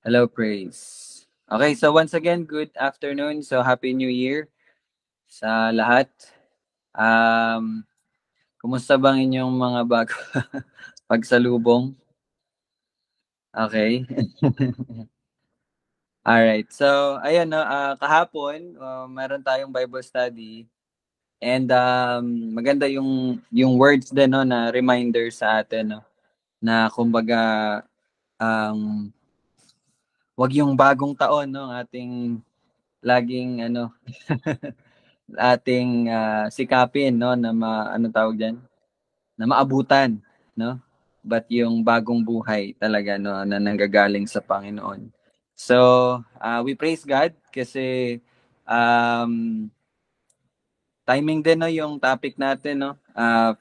Hello, praise. Okay, so once again, good afternoon. So Happy New Year sa lahat. Um, Kumusta bang inyong mga bago pagsalubong? Okay. Alright. So, ayun, no, kahapon, meron tayong Bible study. And maganda yung words din, no, na reminder sa atin, no, na kumbaga, um, wag yung bagong taon, no, ating laging, ating sikapin, no, na ano tawag diyan, na maabutan, no, but yung bagong buhay talaga, no, na nanggagaling sa Panginoon. So we praise God kasi um, timing din, no, yung topic natin, no,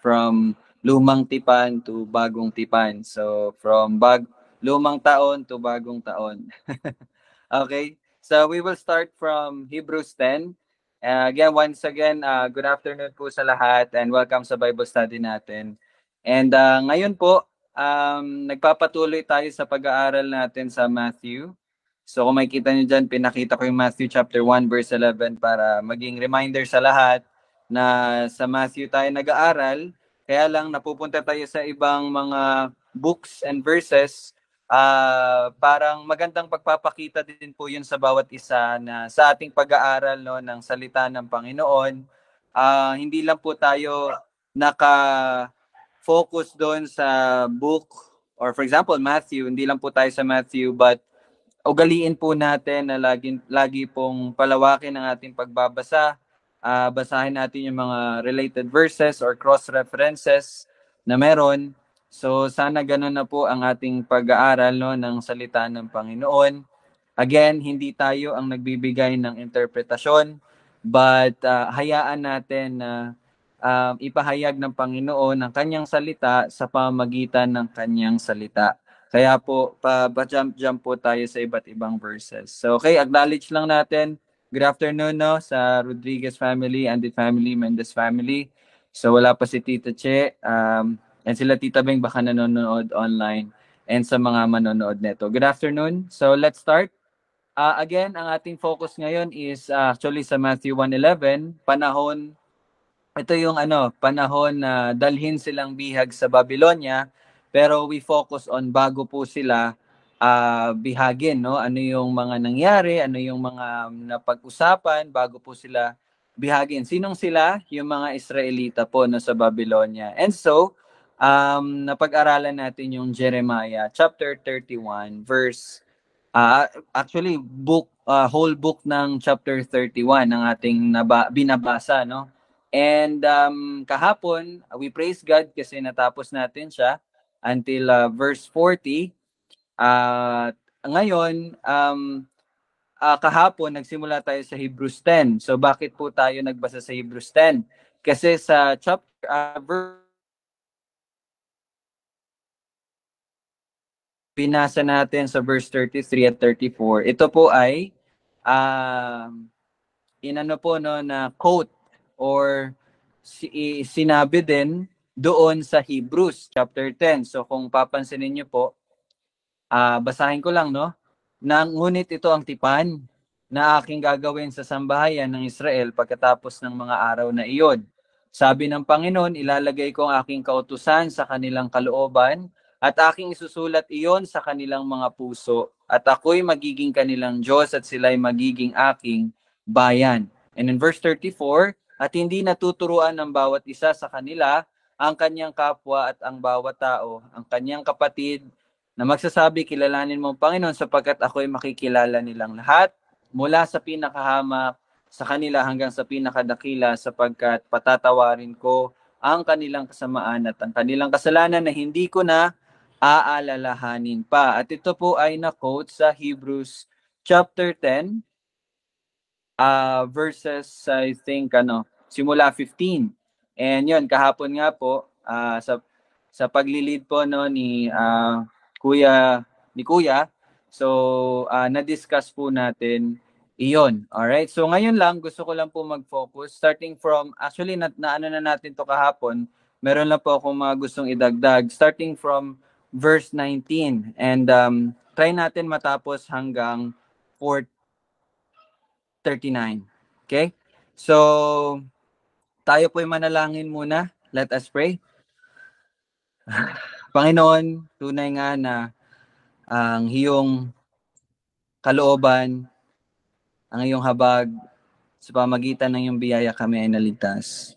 from lumang tipan to bagong tipan. So from lumang taon to bagong taon. Okay, so we will start from Hebrews 10. Once again, good afternoon po sa lahat and welcome sa Bible study natin. And ngayon po, nagpapatuloy tayo sa pag-aaral natin sa Matthew. So kung makikita nyo dyan, pinakita ko yung Matthew chapter 1 verse 11 para maging reminder sa lahat na sa Matthew tayo nag-aaral. Kaya lang napupunta tayo sa ibang mga books and verses. Parang magandang pagpapakita din po yun sa bawat isa na sa ating pag-aaral, no, ng salita ng Panginoon. Hindi lang po tayo naka-focus doon sa book or for example Matthew, hindi lang po tayo sa Matthew, but ugaliin po natin na lagi pong palawakin ang ating pagbabasa. Basahin natin yung mga related verses or cross-references na meron. So sana ganun na po ang ating pag-aaral, no, ng salita ng Panginoon. Again, hindi tayo ang nagbibigay ng interpretasyon, but hayaan natin na ipahayag ng Panginoon ang kanyang salita sa pamamagitan ng kanyang salita. Kaya po, pa-jump po tayo sa iba't ibang verses. So, okay, acknowledge lang natin. Good afternoon, no, sa Rodriguez family, Andy family, Mendez family. So, wala pa si Tita Che. And sila Tita Beng baka nanonood online. And sa mga manonood neto. Good afternoon. So, let's start. Again, ang ating focus ngayon is actually sa Matthew 1:11, ito yung panahon na dalhin silang bihag sa Babylonia, pero we focus on bago po sila bihagin, no? Ano yung mga nangyari, ano yung mga napag-usapan bago po sila bihagin. Sinong sila? Yung mga Israelita po, no, sa Babylonia. And so, napag-aralan natin yung Jeremiah chapter 31 verse actually whole book ng chapter 31 ng ating binabasa, no? And kahapon, we praise God kasi natapos natin siya until verse 40. At ngayon, kahapon nagsimula tayo sa Hebrews 10. So bakit po tayo nagbasa sa Hebrews 10? Kasi sa chapter verse binasa natin sa verse 33 at 34, ito po ay inano po, no, na quote or sinabi din doon sa Hebrews chapter 10. So kung papansinin niyo po, basahin ko lang, no, ngunit ito ang tipan na aking gagawin sa sambahayan ng Israel pagkatapos ng mga araw na iyon. Sabi ng Panginoon, ilalagay ko ang aking kautusan sa kanilang kalooban at aking isusulat iyon sa kanilang mga puso at ako'y magiging kanilang Diyos at sila'y magiging aking bayan. And in verse 34, at hindi natuturuan ng bawat isa sa kanila ang kanyang kapwa at ang bawat tao, ang kanyang kapatid, na magsasabi, kilalanin mo ang Panginoon sapagkat ako'y makikilala nilang lahat mula sa pinakahamak sa kanila hanggang sa pinakadakila sapagkat patatawarin ko ang kanilang kasamaan at ang kanilang kasalanan na hindi ko na aalalahanin pa. At ito po ay na-quote sa Hebrews chapter 10, verses, I think, simula 15. And yun, kahapon nga po, sa paglilid po, no, ni Kuya. So, na-discuss po natin iyon. Alright? So, ngayon lang, gusto ko lang po mag-focus. Starting from, actually, ano na natin to kahapon. Meron lang po akong mga gustong idagdag. Starting from verse 19. And try natin matapos hanggang 4:39. Okay? So, tayo po'y manalangin muna. Let us pray. Panginoon, tunay nga na ang iyong kalooban, ang iyong habag, sa pamagitan ng iyong biyaya kami ay naligtas.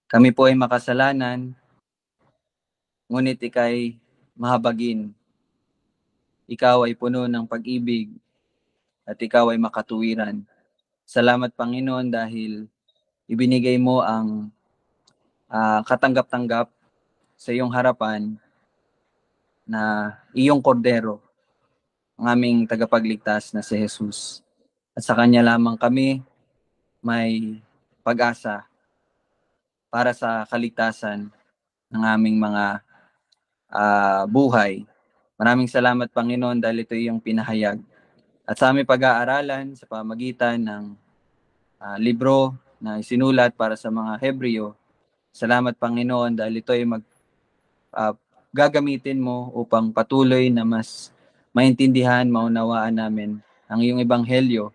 Kami po ay makasalanan, ngunit ika'y mahabagin. Ikaw ay puno ng pag-ibig at ikaw ay makatuwiran. Salamat Panginoon dahil ibinigay mo ang katanggap-tanggap sa iyong harapan na iyong kordero, ang aming tagapagligtas na si Jesus. At sa Kanya lamang kami may pag-asa para sa kaligtasan ng aming mga buhay. Maraming salamat Panginoon dahil ito iyong pinahayag. At sa aming pag-aaralan sa pamagitan ng libro na isinulat para sa mga Hebreo, salamat Panginoon dahil ito ay gagamitin mo upang patuloy na mas maintindihan, maunawaan namin ang iyong ebanghelyo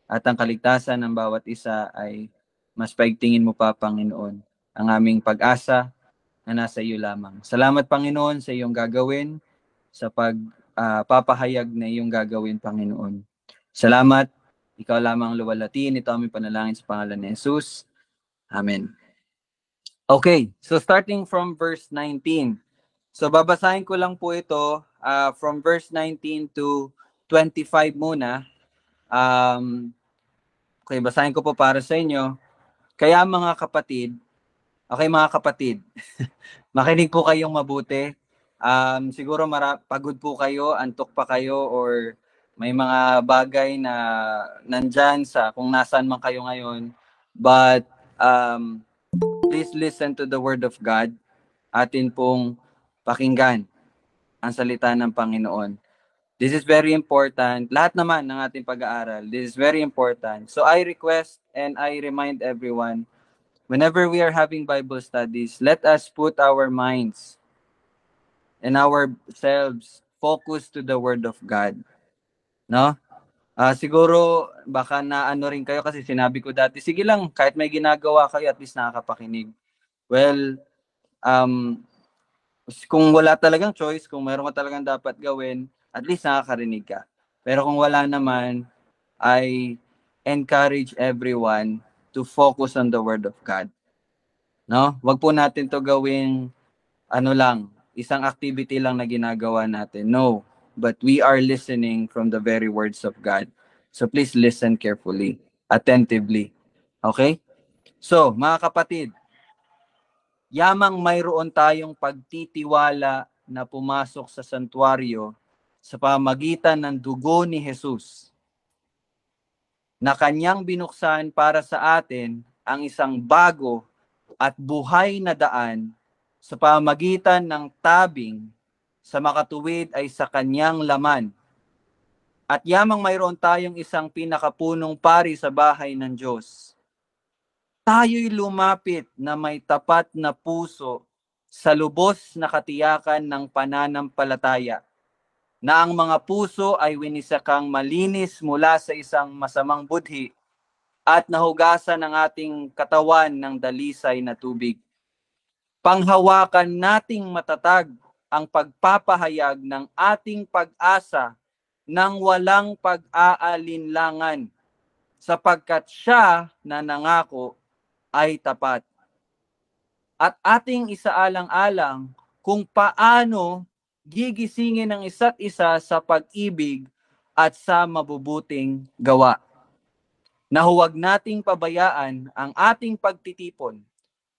at ang kaligtasan ng bawat isa ay mas paigtingin mo pa, Panginoon, ang aming pag-asa na nasa iyo lamang. Salamat, Panginoon, sa iyong gagawin, sa pagpapahayag na iyong gagawin, Panginoon. Salamat, ikaw lamang luwalhatiin. Ito aming panalangin sa pangalan ni Jesus. Amen. Okay, so starting from verse 19. So babasahin ko lang po ito from verse 19 to 25 muna. Okay, basahin ko po para sa inyo. Kaya mga kapatid, makinig po kayong mabuti. Siguro pagod po kayo, antok pa kayo, or may mga bagay na nandyan sa kung nasaan man kayo ngayon. But please listen to the word of God. Atin pong pakinggan ang salita ng Panginoon. This is very important. Lahat naman ng ating pag-aaral, this is very important. So I request and I remind everyone, whenever we are having Bible studies, let us put our minds and ourselves focus to the Word of God. No? Siguro, baka naano rin kayo kasi sinabi ko dati, sige lang, kahit may ginagawa kayo, at least nakakapakinig. Well, kung wala talagang choice, kung meron ka talagang dapat gawin, at least nakakarinig ka. Pero kung wala naman, I encourage everyone to focus on the Word of God. No? Wag po natin to gawing isang activity lang na ginagawa natin. No, but we are listening from the very words of God. So please listen carefully, attentively. Okay? So, mga kapatid, yamang mayroon tayong pagtitiwala na pumasok sa santuario sa pamagitan ng dugo ni Jesus, na kanyang binuksan para sa atin ang isang bago at buhay na daan sa pamagitan ng tabing sa makatuwid ay sa kanyang laman. At yamang mayroon tayong isang pinakapunong pari sa bahay ng Diyos, tayo'y lumapit na may tapat na puso sa lubos na katiyakan ng pananampalataya, na ang mga puso ay winisakang malinis mula sa isang masamang budhi at nahugasan ng ating katawan ng dalisay na tubig. Panghawakan nating matatag ang pagpapahayag ng ating pag-asa nang walang pag-aalinlangan, sapagkat siya na nangako ay tapat. At ating isaalang-alang kung paano gigisingin ang isa't isa sa pag-ibig at sa mabubuting gawa. Na huwag nating pabayaan ang ating pagtitipon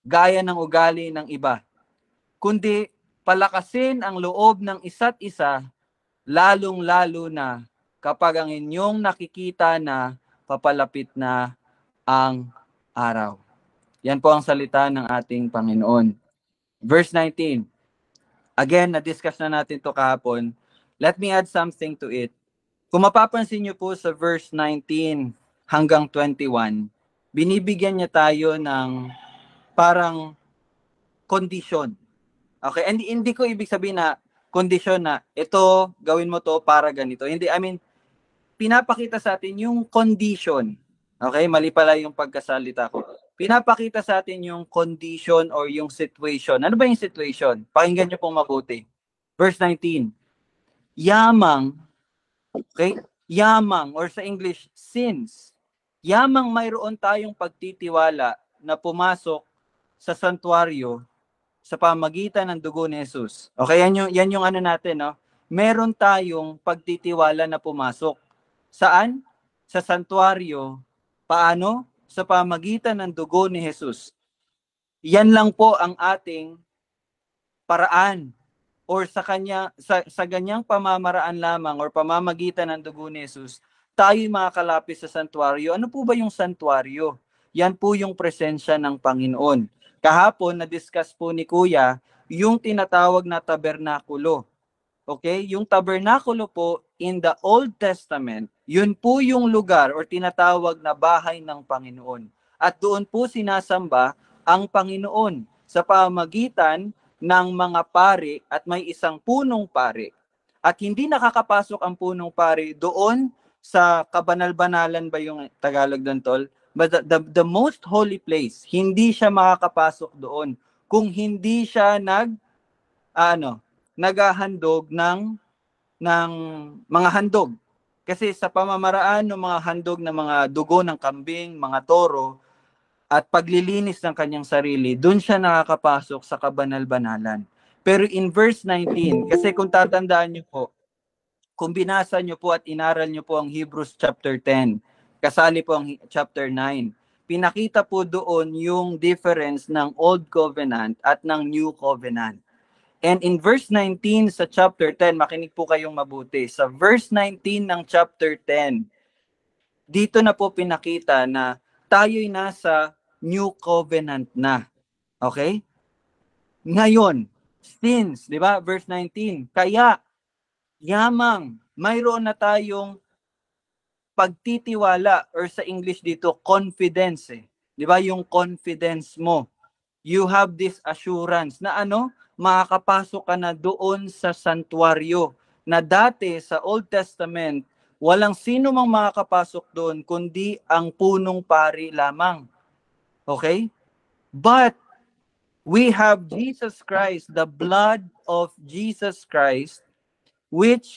gaya ng ugali ng iba, kundi palakasin ang loob ng isa't isa, lalong-lalo na kapag ang inyong nakikita na papalapit na ang araw. Yan po ang salita ng ating Panginoon. Verse 19. Again, na-discuss na natin to kahapon. Let me add something to it. Kung mapapansin niyo po sa verse 19 hanggang 21, binibigyan niya tayo ng parang kondisyon. Okay? And hindi ko ibig sabihin na kondisyon na ito, gawin mo to para ganito. Hindi, I mean, pinapakita sa atin yung condition. Okay, mali pala yung pagkasalita ko. Pinapakita sa atin yung condition or yung situation. Ano ba yung situation? Pakinggan nyo pong mabuti. Verse 19. Yamang, okay? Yamang, or sa English, since. Yamang mayroon tayong pagtitiwala na pumasok sa santuario sa pamagitan ng dugo ni Jesus. Okay, yan yung ano natin, no? Meron tayong pagtitiwala na pumasok. Saan? Sa santuario. Paano? Sa pamagitan ng dugo ni Jesus. Yan lang po ang ating paraan or sa ganyang pamamaraan lamang or pamamagitan ng dugo ni Jesus, tayo'y makakalapit sa santuario. Ano po ba yung santuario? Yan po yung presensya ng Panginoon. Kahapon, na-discuss po ni Kuya yung tinatawag na tabernakulo. Okay? Yung tabernakulo po in the Old Testament, yun po yung lugar or tinatawag na bahay ng Panginoon. At doon po sinasamba ang Panginoon sa pamagitan ng mga pari at may isang punong pari. At hindi nakakapasok ang punong pari doon sa kabanal-banalan ba yung Tagalog doon, Tol? But the most holy place, hindi siya makakapasok doon kung hindi siya naghahandog ng mga handog. Kasi sa pamamaraan ng mga handog ng mga dugo ng kambing, mga toro, at paglilinis ng kanyang sarili, doon siya nakakapasok sa kabanal-banalan. Pero in verse 19, kasi kung tatandaan niyo po, kung binasa niyo po at inaral niyo po ang Hebrews chapter 10, kasali po ang chapter 9, pinakita po doon yung difference ng Old Covenant at ng New Covenant. And in verse 19 sa chapter 10, makinig po kayong mabuti. Sa verse 19 ng chapter 10, dito na po pinakita na tayo'y nasa New Covenant na. Okay? Ngayon, since, di ba, verse 19, kaya, yamang, mayroon na tayong pagtitiwala, or sa English dito, confidence. Di ba, yung confidence mo. You have this assurance na makakapasok ka na doon sa santuario na dati sa Old Testament, walang sino mang makakapasok doon kundi ang punong pari lamang. Okay? But we have Jesus Christ, the blood of Jesus Christ,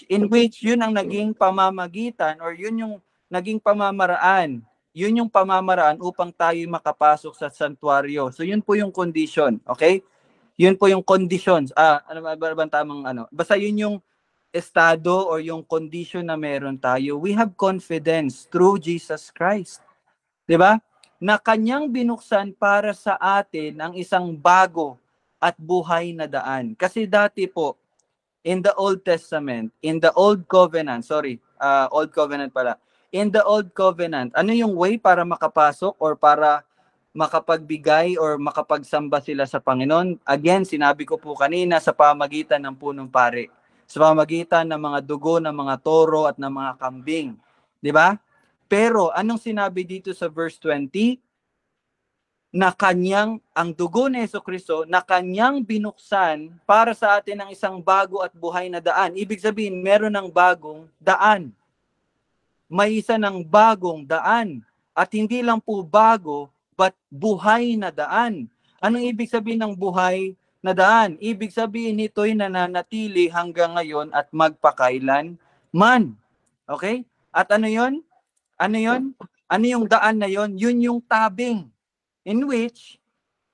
in which yun ang naging pamamagitan or yun yung naging pamamaraan. Yun yung pamamaraan upang tayo makapasok sa santuario. So yun po yung condition, okay? Yun po yung conditions. Ano ba ang tamang ano? Basta yun yung estado or yung condition na meron tayo. We have confidence through Jesus Christ. 'Di ba? Na kanyang binuksan para sa atin ang isang bago at buhay na daan. Kasi dati po, in the Old Testament, in the Old Covenant, Old Covenant pala. In the Old Covenant, ano yung way para makapasok or para makapagbigay or makapagsamba sila sa Panginoon? Again, sinabi ko po kanina, sa pamagitan ng punong pari. Sa pamagitan ng mga dugo ng mga toro at ng mga kambing. 'Di ba? Pero anong sinabi dito sa verse 20? Na ang dugo ni Jesucristo, na kanyang binuksan para sa atin ang isang bago at buhay na daan. Ibig sabihin, meron ng bagong daan. May isa ng bagong daan. At hindi lang po bago, but buhay na daan. Anong ibig sabihin ng buhay na daan? Ibig sabihin nito'y nananatili hanggang ngayon at magpakailan man. Okay? At ano yon? Ano yon? Ano yung daan na yon? Yun yung tabing. In which,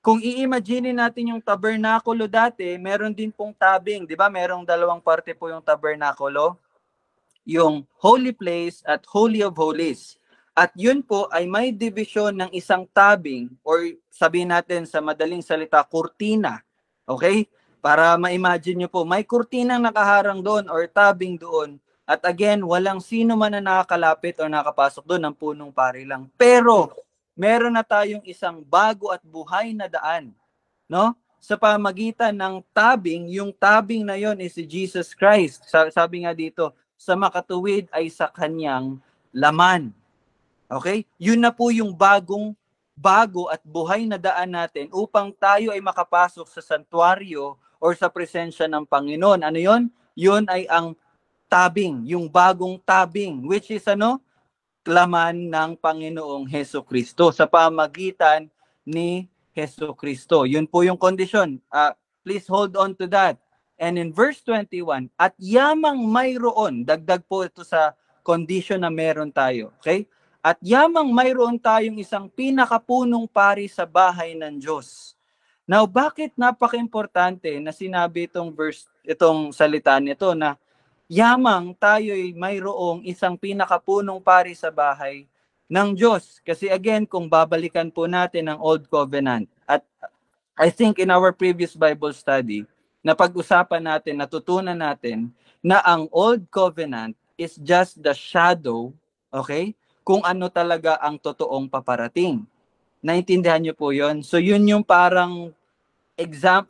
kung i-imagine natin yung tabernakulo dati, meron din pong tabing. Di ba? Merong dalawang parte po yung tabernakulo. Yung holy place at holy of holies. At yun po ay may division ng isang tabing or sabihin natin sa madaling salita, kurtina. Okay? Para ma-imagine nyo po, may kurtinang nakaharang doon or tabing doon. At again, walang sino man na nakakalapit o nakapasok doon, ng punong pari lang. Pero, meron na tayong isang bago at buhay na daan. No? Sa pamagitan ng tabing, yung tabing na yon is si Jesus Christ. Sabi nga dito, sa makatuwid ay sa kanyang laman. Okay? Yun na po yung bago at buhay na daan natin upang tayo ay makapasok sa santuario or sa presensya ng Panginoon. Ano yon? Yun ay ang tabing, yung bagong tabing, which is ano? Laman ng Panginoong Heso Kristo sa pamagitan ni Heso Kristo. Yun po yung kondisyon. Please hold on to that. And in verse 21, at yamang mayroon, dagdag po ito sa condition na meron tayo. Okay? At yamang mayroon tayong isang pinakapunong pari sa bahay ng Diyos. Now, bakit napaka-importante na sinabi itong salita nito na yamang tayo'y mayroong isang pinakapunong pari sa bahay ng Diyos? Kasi again, kung babalikan po natin ang Old Covenant, at I think in our previous Bible study, napag-usapan natin, natutunan natin na ang Old Covenant is just the shadow, okay, kung ano talaga ang totoong paparating. Naintindihan niyo po yon? So yun yung parang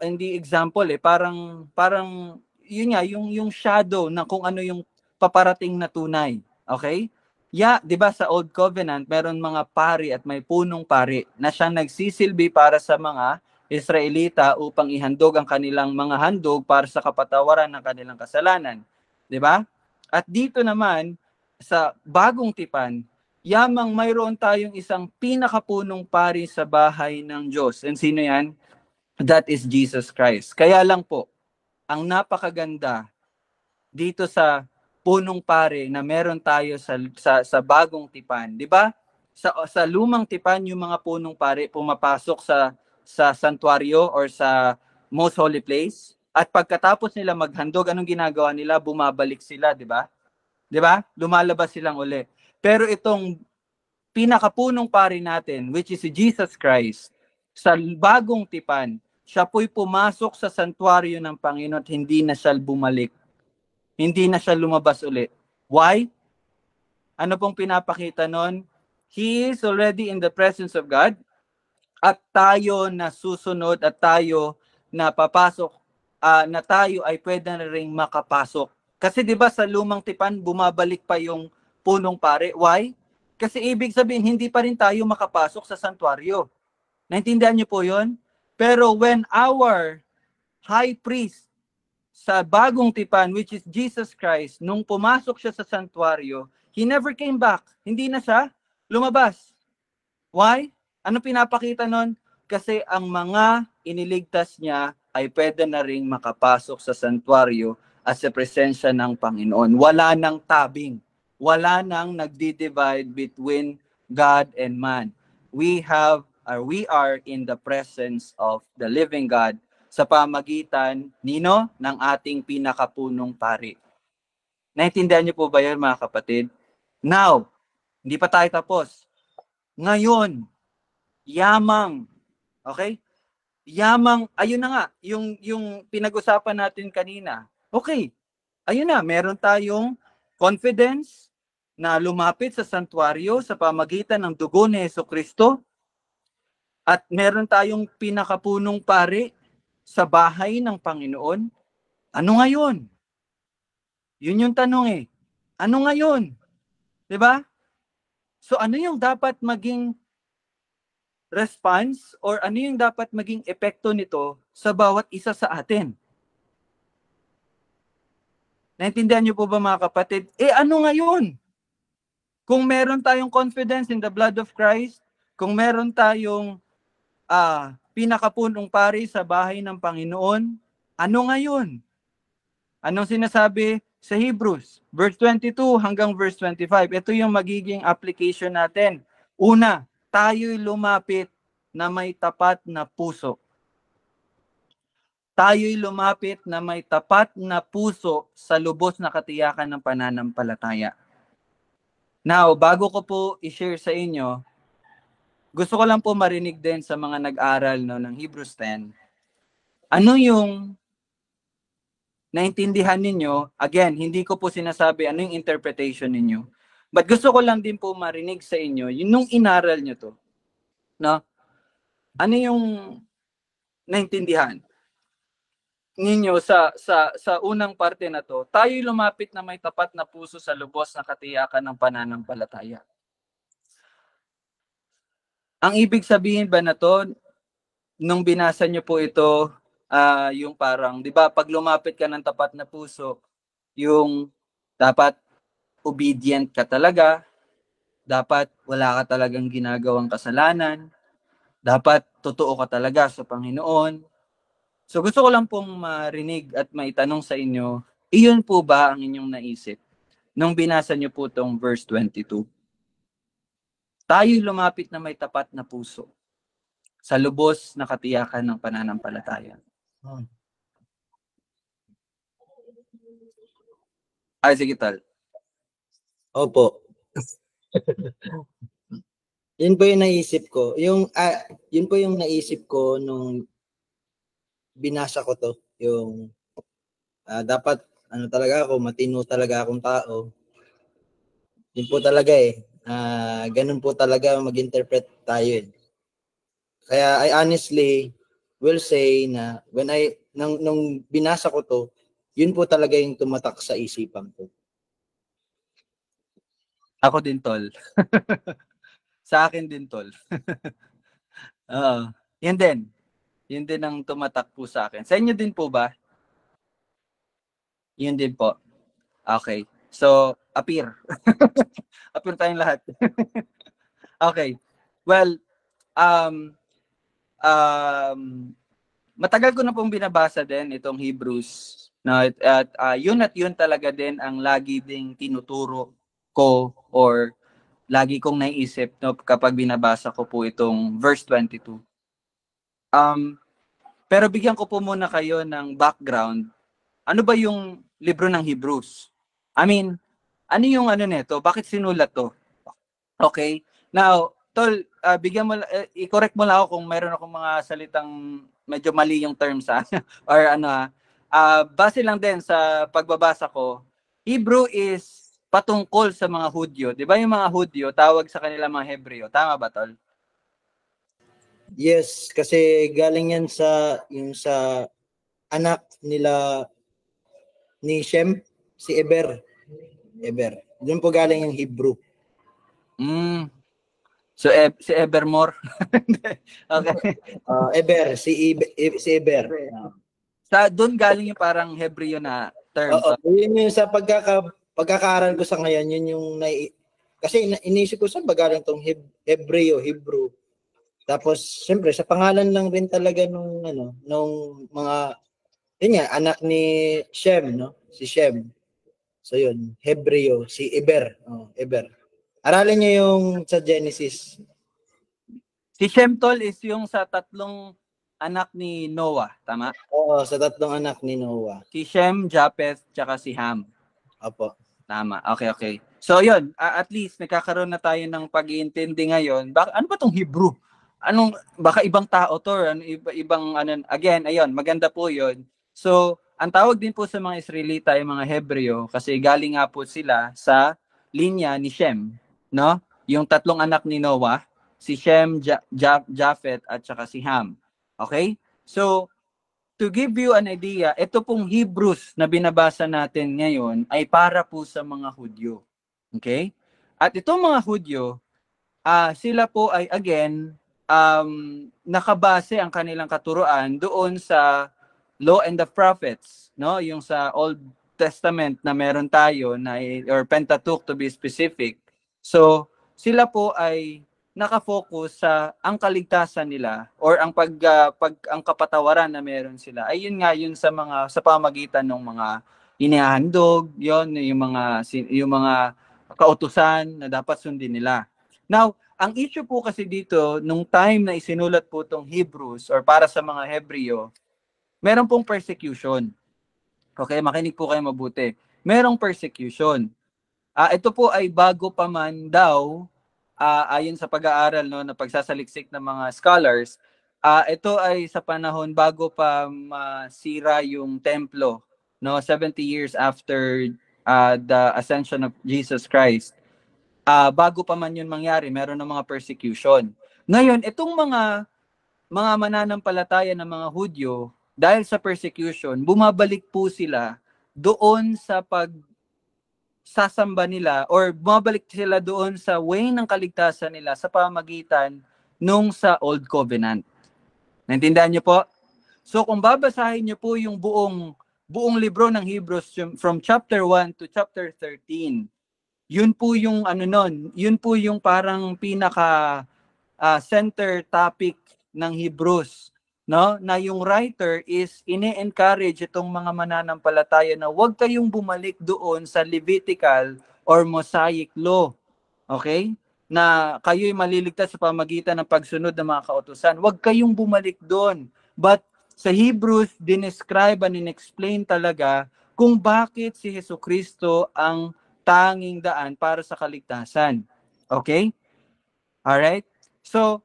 hindi example parang yun nga yung shadow na kung ano yung paparating na tunay. Okay? 'Di ba sa Old Covenant meron mga pari at may punong pari na siyang nagsisilbi para sa mga Israelita upang ihandog ang kanilang mga handog para sa kapatawaran ng kanilang kasalanan. 'Di ba? At dito naman sa Bagong Tipan, yamang mayroon tayong isang pinakapunong pari sa bahay ng Diyos. And sino 'yan? That is Jesus Christ. Kaya lang po, ang napakaganda dito sa punong pare na meron tayo sa Bagong Tipan. 'Di ba? Sa Lumang Tipan, yung mga punong pare pumapasok sa santuario or sa most holy place. At pagkatapos nila maghandog, anong ginagawa nila? Bumabalik sila, 'di ba? 'Di ba? Lumalabas silang uli. Pero itong pinakapunong pare natin, which is si Jesus Christ, sa Bagong Tipan, siya po'y pumasok sa santuario ng Panginoon at hindi na siya bumalik. Hindi na siya lumabas ulit. Why? Ano pong pinapakita nun? He is already in the presence of God at tayo na susunod at tayo na papasok, na tayo ay pwede na rin makapasok. Kasi di ba sa Lumang Tipan, bumabalik pa yung punong pare. Why? Kasi ibig sabihin, hindi pa rin tayo makapasok sa santuario. Naintindihan niyo po yun? Pero when our high priest sa Bagong Tipan, which is Jesus Christ, nung pumasok siya sa santuario, he never came back. Hindi na siya lumabas. Why? Ano pinapakita nun? Kasi ang mga iniligtas niya ay pwede na ring makapasok sa santuario at sa presensya ng Panginoon. Wala nang tabing. Wala nang nagdi-divide between God and man. We are in the presence of the living God sa pamagitan ng ating pinakapunong pari. Naintindihan niyo po ba yun, mga kapatid? Now, hindi pa tayo tapos. Ngayon, yamang, okay? Yamang, ayun na nga, yung pinag-usapan natin kanina. Okay, ayun na, meron tayong confidence na lumapit sa santuario sa pamagitan ng dugo ni Jesucristo. At meron tayong pinakapunong pari sa bahay ng Panginoon. Ano ngayon? Yun yung tanong eh. Ano ngayon? 'Di ba? So ano yung dapat maging response or ano yung dapat maging epekto nito sa bawat isa sa atin? Naintindihan niyo po ba, mga kapatid? Ano ngayon? Kung meron tayong confidence in the blood of Christ, kung meron tayong pinakapunong pari sa bahay ng Panginoon, ano ngayon? Anong sinasabi sa Hebrews? Verse 22 hanggang verse 25. Ito yung magiging application natin. Una, tayo'y lumapit na may tapat na puso. Tayo'y lumapit na may tapat na puso sa lubos na katiyakan ng pananampalataya. Now, bago ko po i-share sa inyo, gusto ko lang po marinig din sa mga nag-aral ng Hebrews 10. Ano yung naintindihan ninyo? Again, hindi ko po sinasabi ano yung interpretation ninyo. But gusto ko lang din po marinig sa inyo, yung nung inaral nyo to. No? Ano yung naintindihan ninyo sa unang parte na to? Tayo'y lumapit na may tapat na puso sa lubos na katiyakan ng pananampalataya. Ang ibig sabihin ba na to, nung binasa nyo po ito, yung parang, di ba, pag lumapit ka ng tapat na puso, yung dapat obedient ka talaga, dapat wala ka talagang ginagawang kasalanan, dapat totoo ka talaga sa Panginoon. So gusto ko lang pong marinig at maitanong sa inyo, iyon po ba ang inyong naisip nung binasa niyo po tong verse 22? Tayo'y lumapit na may tapat na puso sa lubos na katiyakan ng pananampalataya. Ay, sige tal. Opo. Yun po yung naisip ko. Yun po yung naisip ko nung binasa ko to. Yung dapat talaga ako, matino talaga akong tao. Yun po talaga ganun po talaga mag-interpret tayo eh. Kaya I honestly will say na nung binasa ko to, yun po talaga yung tumatak sa isipan ko. Ako din, tol. Sa akin din, tol. Yun din. Yun din ang tumatak po sa akin. Sa inyo din po ba? Yun din po. Okay. So, appear. Appear tayong lahat. Okay. Well, matagal ko na pong binabasa din itong Hebrews. No, at yun talaga din ang lagi ding tinuturo ko or lagi kong naiisip no, kapag binabasa ko po itong verse 22. Pero bigyan ko po muna kayo ng background. Ano ba yung libro ng Hebrews? I mean, ano yung nito? Bakit sinulat to? Okay? Now, tol, bigyan mo, i-correct mo lang ako kung mayroon akong mga salitang medyo mali yung terms or base lang din sa pagbabasa ko, Hebrew is patungkol sa mga Hudyo. Di ba yung mga Hudyo, tawag sa kanila mga Hebreo. Tama ba, tol? Yes, kasi galing yan sa anak nila ni Shem, si Eber. Doon po galing yung Hebrew. So si Evermore. Okay. Eber, si Eber. Sa doon galing yung parang Hebreo na term. Yun yung sa pagkakaaral ko sa ngayon, yun yung kasi inisip ko sa galing tong Hebrew. Tapos siyempre sa pangalan lang rin talaga nung mga yun nga, anak ni Shem, no? Si Shem. So yun, Hebreo, si Eber. Eber. Aralin niyo yung sa Genesis. Si Shem, tol, is yung sa tatlong anak ni Noah, tama? Oo, sa tatlong anak ni Noah. Si Shem, Japheth, tsaka si Ham. Opo. Tama, okay. So yun, at least nagkakaroon na tayo ng pag-iintindi ngayon. Ano ba tong Hebrew? Baka ibang tao to, ibang again, ayun, maganda po yun. So, ang tawag din po sa mga Israelita ay mga Hebreo kasi galing nga po sila sa linya ni Shem, no? Yung tatlong anak ni Noah, si Shem, Japheth, at saka si Ham. Okay? So, to give you an idea, ito pong Hebrews na binabasa natin ngayon ay para po sa mga Hudyo. Okay? At itong mga Hudyo, sila po ay again, nakabase ang kanilang katuruan doon sa Law and the Prophets, no? Yung sa Old Testament na meron tayo or Pentateuch to be specific. So, sila po ay nakafocus sa ang kaligtasan nila or ang ang kapatawaran na meron sila. Ay yun sa pamagitan ng mga inihahandog, yung mga kautusan na dapat sundin nila. Now, ang issue po kasi dito, nung time na isinulat po itong Hebrews or para sa mga Hebreo, meron pong persecution. Okay, makinig po kayo mabuti. Merong persecution. Ito po ay bago pa man daw, ayon sa pag-aaral na pagsasaliksik ng mga scholars, ito ay sa panahon bago pa masira yung templo, 70 years after the ascension of Jesus Christ. Bago pa man yun mangyari, meron ng mga persecution. Ngayon, itong mga mananampalataya ng mga Hudyo, dahil sa persecution, bumabalik po sila doon sa sasamba nila or bumabalik sila doon sa way ng kaligtasan nila sa pamagitan nung sa Old Covenant. Naintindihan niyo po? So kung babasahin niyo po yung buong buong libro ng Hebrews from chapter 1 to chapter 13. Yun po yung ano nun, yun po yung parang pinaka center topic ng Hebrews, no? Na yung writer is ine-encourage itong mga mananampalataya na huwag kayong bumalik doon sa Levitical or Mosaic law. Okay? Na kayo'y maliligtas sa pamagitan ng pagsunod ng mga kautusan. Huwag kayong bumalik doon. But sa Hebrews, dinescribe and in-explain talaga kung bakit si Jesucristo ang tanging daan para sa kaligtasan. Okay? Alright? So,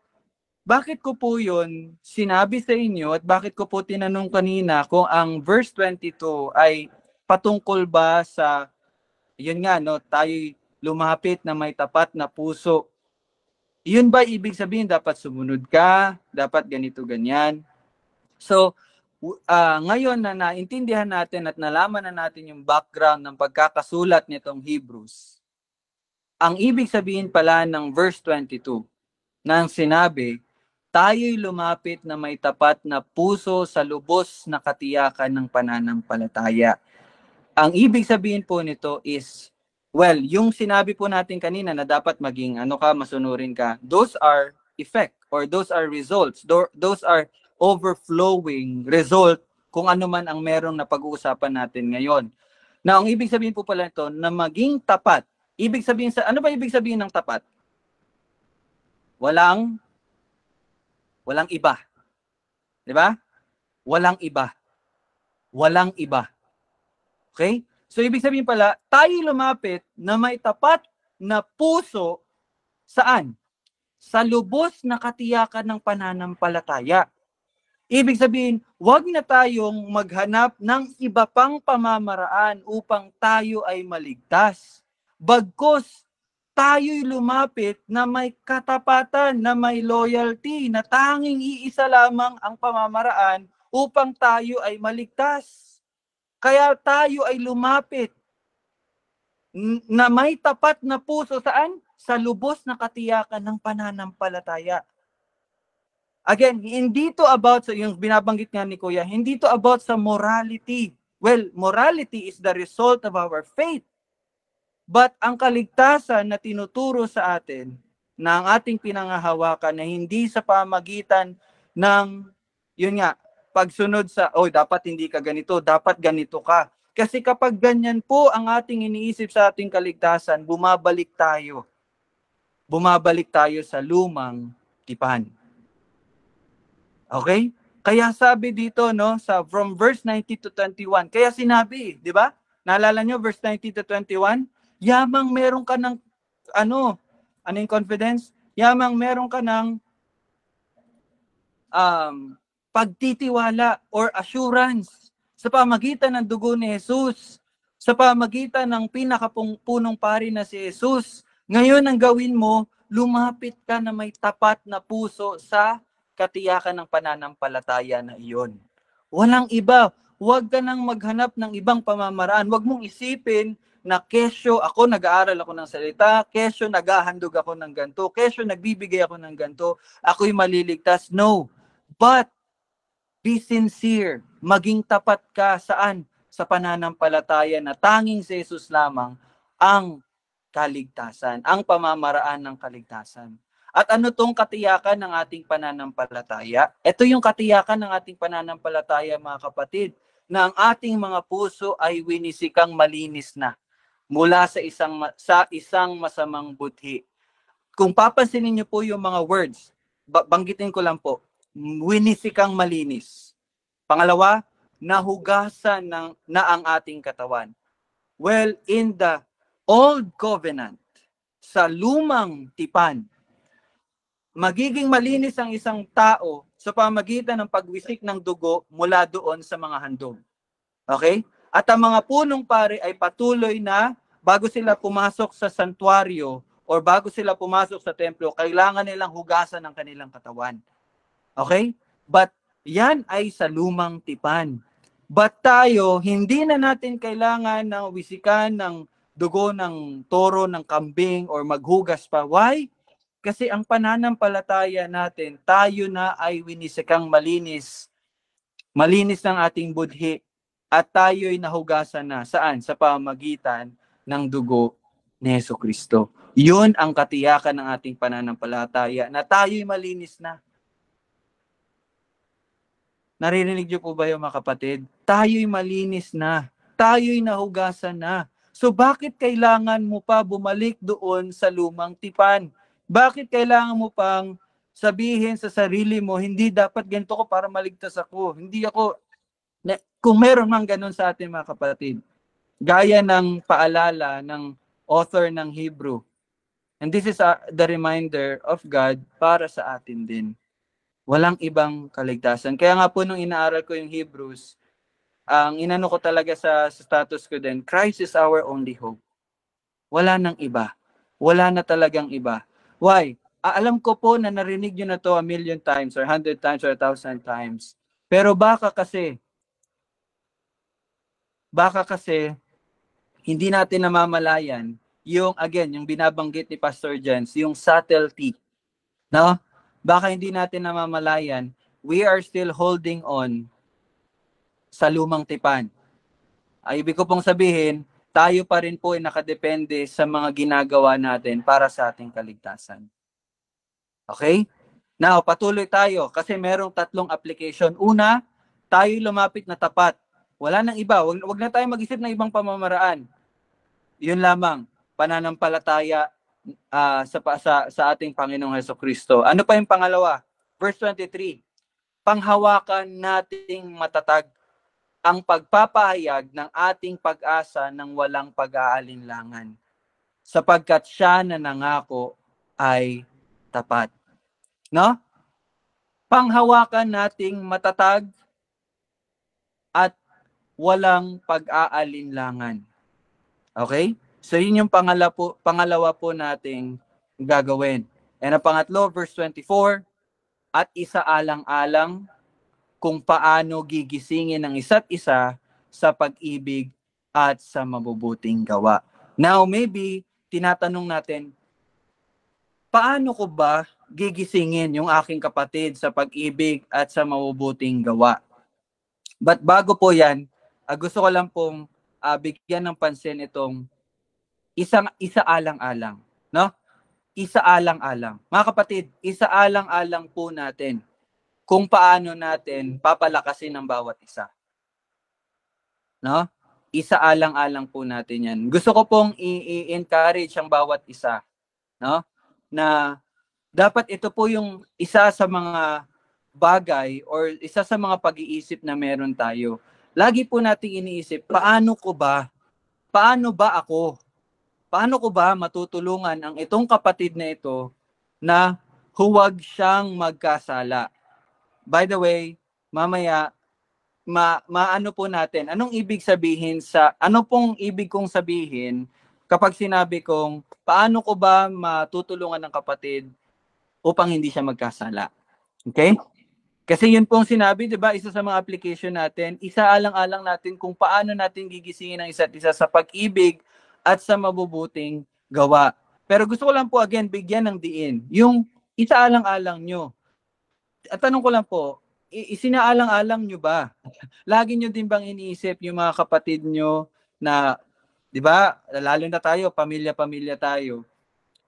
bakit ko po yun sinabi sa inyo at bakit ko po tinanong kanina kung ang verse 22 ay patungkol ba sa, yun nga, no, tayo'y lumapit na may tapat na puso. Yun ba ibig sabihin dapat sumunod ka, dapat ganito, ganyan? So, ngayon na naintindihan natin at nalaman na natin yung background ng pagkakasulat nitong Hebrews, ang ibig sabihin pala ng verse 22 nang sinabi, tayo'y lumapit na may tapat na puso sa lubos na katiyakan ng pananampalataya. Ang ibig sabihin po nito is, well, yung sinabi po natin kanina na dapat maging masunurin ka, those are effect or those are results. Those are overflowing result kung ano man ang merong na pag-uusapan natin ngayon. Na ang ibig sabihin po pala nito na maging tapat. Ibig sabihin ano ba ibig sabihin ng tapat? Walang iba. 'Di ba? Walang iba. Walang iba. Okay? So ibig sabihin pala, tayo lumapit na may tapat na puso saan? Sa lubos na katiyakan ng pananampalataya. Ibig sabihin, huwag na tayong maghanap ng iba pang pamamaraan upang tayo ay maligtas. Bagkus, tayo'y lumapit na may katapatan, na may loyalty, na tanging iisa lamang ang pamamaraan upang tayo ay maligtas. Kaya tayo ay lumapit na may tapat na puso saan? Sa lubos na katiyakan ng pananampalataya. Again, hindi to about, yung binabanggit nga ni Kuya, hindi to about sa morality. Well, morality is the result of our faith. But ang kaligtasan na tinuturo sa atin, na ang ating pinangahawakan na hindi sa pamagitan ng, yun nga, pagsunod sa, dapat hindi ka ganito, dapat ganito ka. Kasi kapag ganyan po ang ating iniisip sa ating kaligtasan, bumabalik tayo. Bumabalik tayo sa lumang tipan. Okay? Kaya sabi dito, no, from verse 19 to 21, kaya sinabi, di ba? Naalala nyo, verse 19 to 21? Yamang meron ka ng, yung confidence? Yamang meron ka ng pagtitiwala or assurance sa pamagitan ng dugo ni Jesus, sa pamagitan ng pinakapunong pari na si Jesus. Ngayon ang gawin mo, lumapit ka na may tapat na puso sa katiyakan ng pananampalataya na iyon. Walang iba. Huwag ka nang maghanap ng ibang pamamaraan. Huwag mong isipin na kesyo ako nag-aaral ako ng salita, kesyo naghahandog ako ng ganito, kesyo nagbibigay ako ng ganito, ako'y maliligtas. No. But be sincere. Maging tapat ka saan? Sa pananampalataya na tanging si Jesus lamang ang kaligtasan, ang pamamaraan ng kaligtasan. At ano tong katiyakan ng ating pananampalataya? Ito yung katiyakan ng ating pananampalataya, mga kapatid, na ang ating mga puso ay winisikang malinis na mula sa isang masamang budhi. Kung papansinin niyo po yung mga words, banggitin ko lang po, winisikang malinis. Pangalawa, nahugasan na ang ating katawan. Well, in the Old Covenant, sa lumang tipan, magiging malinis ang isang tao sa pamagitan ng pagwisik ng dugo mula doon sa mga handog. Okay? At ang mga punong pari ay patuloy na bago sila pumasok sa santuario or bago sila pumasok sa templo, kailangan nilang hugasan ang kanilang katawan. Okay? But yan ay sa lumang tipan. But tayo, hindi na natin kailangan ng wisikan ng dugo ng toro, ng kambing, or maghugas pa. Why? Kasi ang pananampalataya natin, tayo na ay winisikang malinis. Malinis ng ating budhi. at tayo'y nahugasan na. Saan? Sa pamamagitan ng dugo ni Jesucristo. Yun ang katiyakan ng ating pananampalataya, na tayo'y malinis na. Naririnig niyo po ba yung mga kapatid? Tayo'y malinis na. Tayo'y nahugasan na. So bakit kailangan mo pa bumalik doon sa lumang tipan? Bakit kailangan mo pang sabihin sa sarili mo, hindi dapat ganito ko para maligtas ako. Hindi ako, kung meron mang ganun sa ating mga kapatid, gaya ng paalala ng author ng Hebrew. And this is the reminder of God para sa atin din. Walang ibang kaligtasan. Kaya nga po nung inaaral ko yung Hebrews, ang inano ko talaga sa status ko din, Christ is our only hope. Wala nang iba. Wala na talagang iba. Why? Alam ko po na narinig nyo na to 1,000,000 times or 100 times or 1,000 times. Pero baka kasi hindi natin namamalayan yung, again, yung binabanggit ni Pastor Jens, yung subtlety. No? Baka hindi natin namamalayan, we are still holding on sa lumang tipan. Ay, ibig ko pong sabihin, tayo pa rin po ay nakadepende sa mga ginagawa natin para sa ating kaligtasan. Okay? Now, patuloy tayo kasi merong 3 application. Una, tayo lumapit na tapat. Wala nang iba. Wag na tayo mag-isip ng ibang pamamaraan. Yun lamang, pananampalataya sa ating Panginoong Hesukristo. Ano pa yung pangalawa? Verse 23, panghawakan nating matatag ang pagpapahayag ng ating pag-asa ng walang pag-aalinlangan, sapagkat siya na nangako ay tapat. No? Panghawakan nating matatag at walang pag-aalinlangan. Okay? So yun yung pangalawa po nating gagawin. And ang pangatlo, verse 24, at isaalang-alang kung paano gigisingin ng isa't isa sa pag-ibig at sa mabubuting gawa. Now, maybe, tinatanong natin, paano ko ba gigisingin yung aking kapatid sa pag-ibig at sa mabubuting gawa? But bago po yan, gusto ko lang pong bigyan ng pansin itong isaalang-alang, no? Isaalang-alang. Mga kapatid, isaalang-alang po natin kung paano natin papalakasin ang bawat isa. No? Isaalang-alang po natin 'yan. Gusto ko pong i-encourage ang bawat isa, no? Na dapat ito po yung isa sa mga bagay or isa sa mga pag-iisip na meron tayo. Lagi po nating iniisip, paano ba ako? Paano ko ba matutulungan ang itong kapatid na ito na huwag siyang magkasala? By the way, mamaya, maano po natin, ano pong ibig kong sabihin kapag sinabi kong, paano ko ba matutulungan ng kapatid upang hindi siya magkasala? Okay? Kasi yun pong sinabi, di ba, isa sa mga application natin, isaalang-alang natin kung paano natin gigisingin ang isa't isa sa pag-ibig at sa mabubuting gawa. Pero gusto ko lang po, again, bigyan ng diin. Yung isaalang-alang nyo. At tanong ko lang po, isinaalang-alang nyo ba? Lagi nyo din bang iniisip yung mga kapatid nyo na, di ba, lalo na tayo, pamilya-pamilya tayo,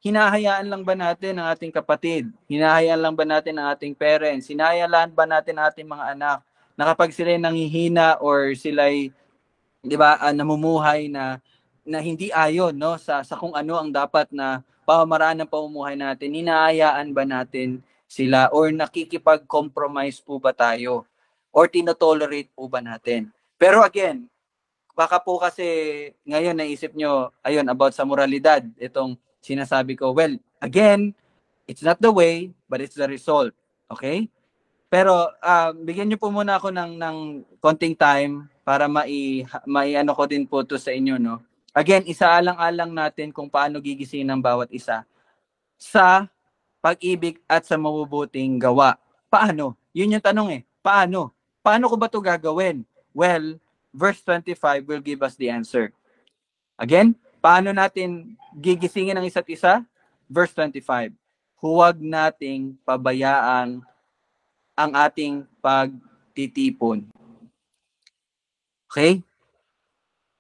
hinahayaan lang ba natin ang ating kapatid? Hinahayaan lang ba natin ang ating parents? Hinahayaan ba natin ang ating mga anak na kapag sila'y nanghihina or sila'y, di ba, namumuhay na hindi ayon, no, sa kung ano ang dapat na pamamaraan ng pamumuhay natin, hinahayaan ba natin sila or nakikipag-compromise po ba tayo? Or tinotolerate po ba natin? Pero again, baka po kasi ngayon naisip nyo, ayun, about sa moralidad, itong sinasabi ko, well, again, it's not the way, but it's the result. Okay? Pero bigyan niyo po muna ako ng konting time para mai-ano ko din po to sa inyo, no? Again, isaalang-alang natin kung paano gigisingin ng bawat isa sa pag-ibig at sa mabubuting gawa. Paano? Yun yung tanong eh. Paano? Paano ko ba to gagawin? Well, verse 25 will give us the answer. Again, paano natin gigisingin ang isa't isa? Verse 25. Huwag nating pabayaan ang ating pagtitipon. Okay?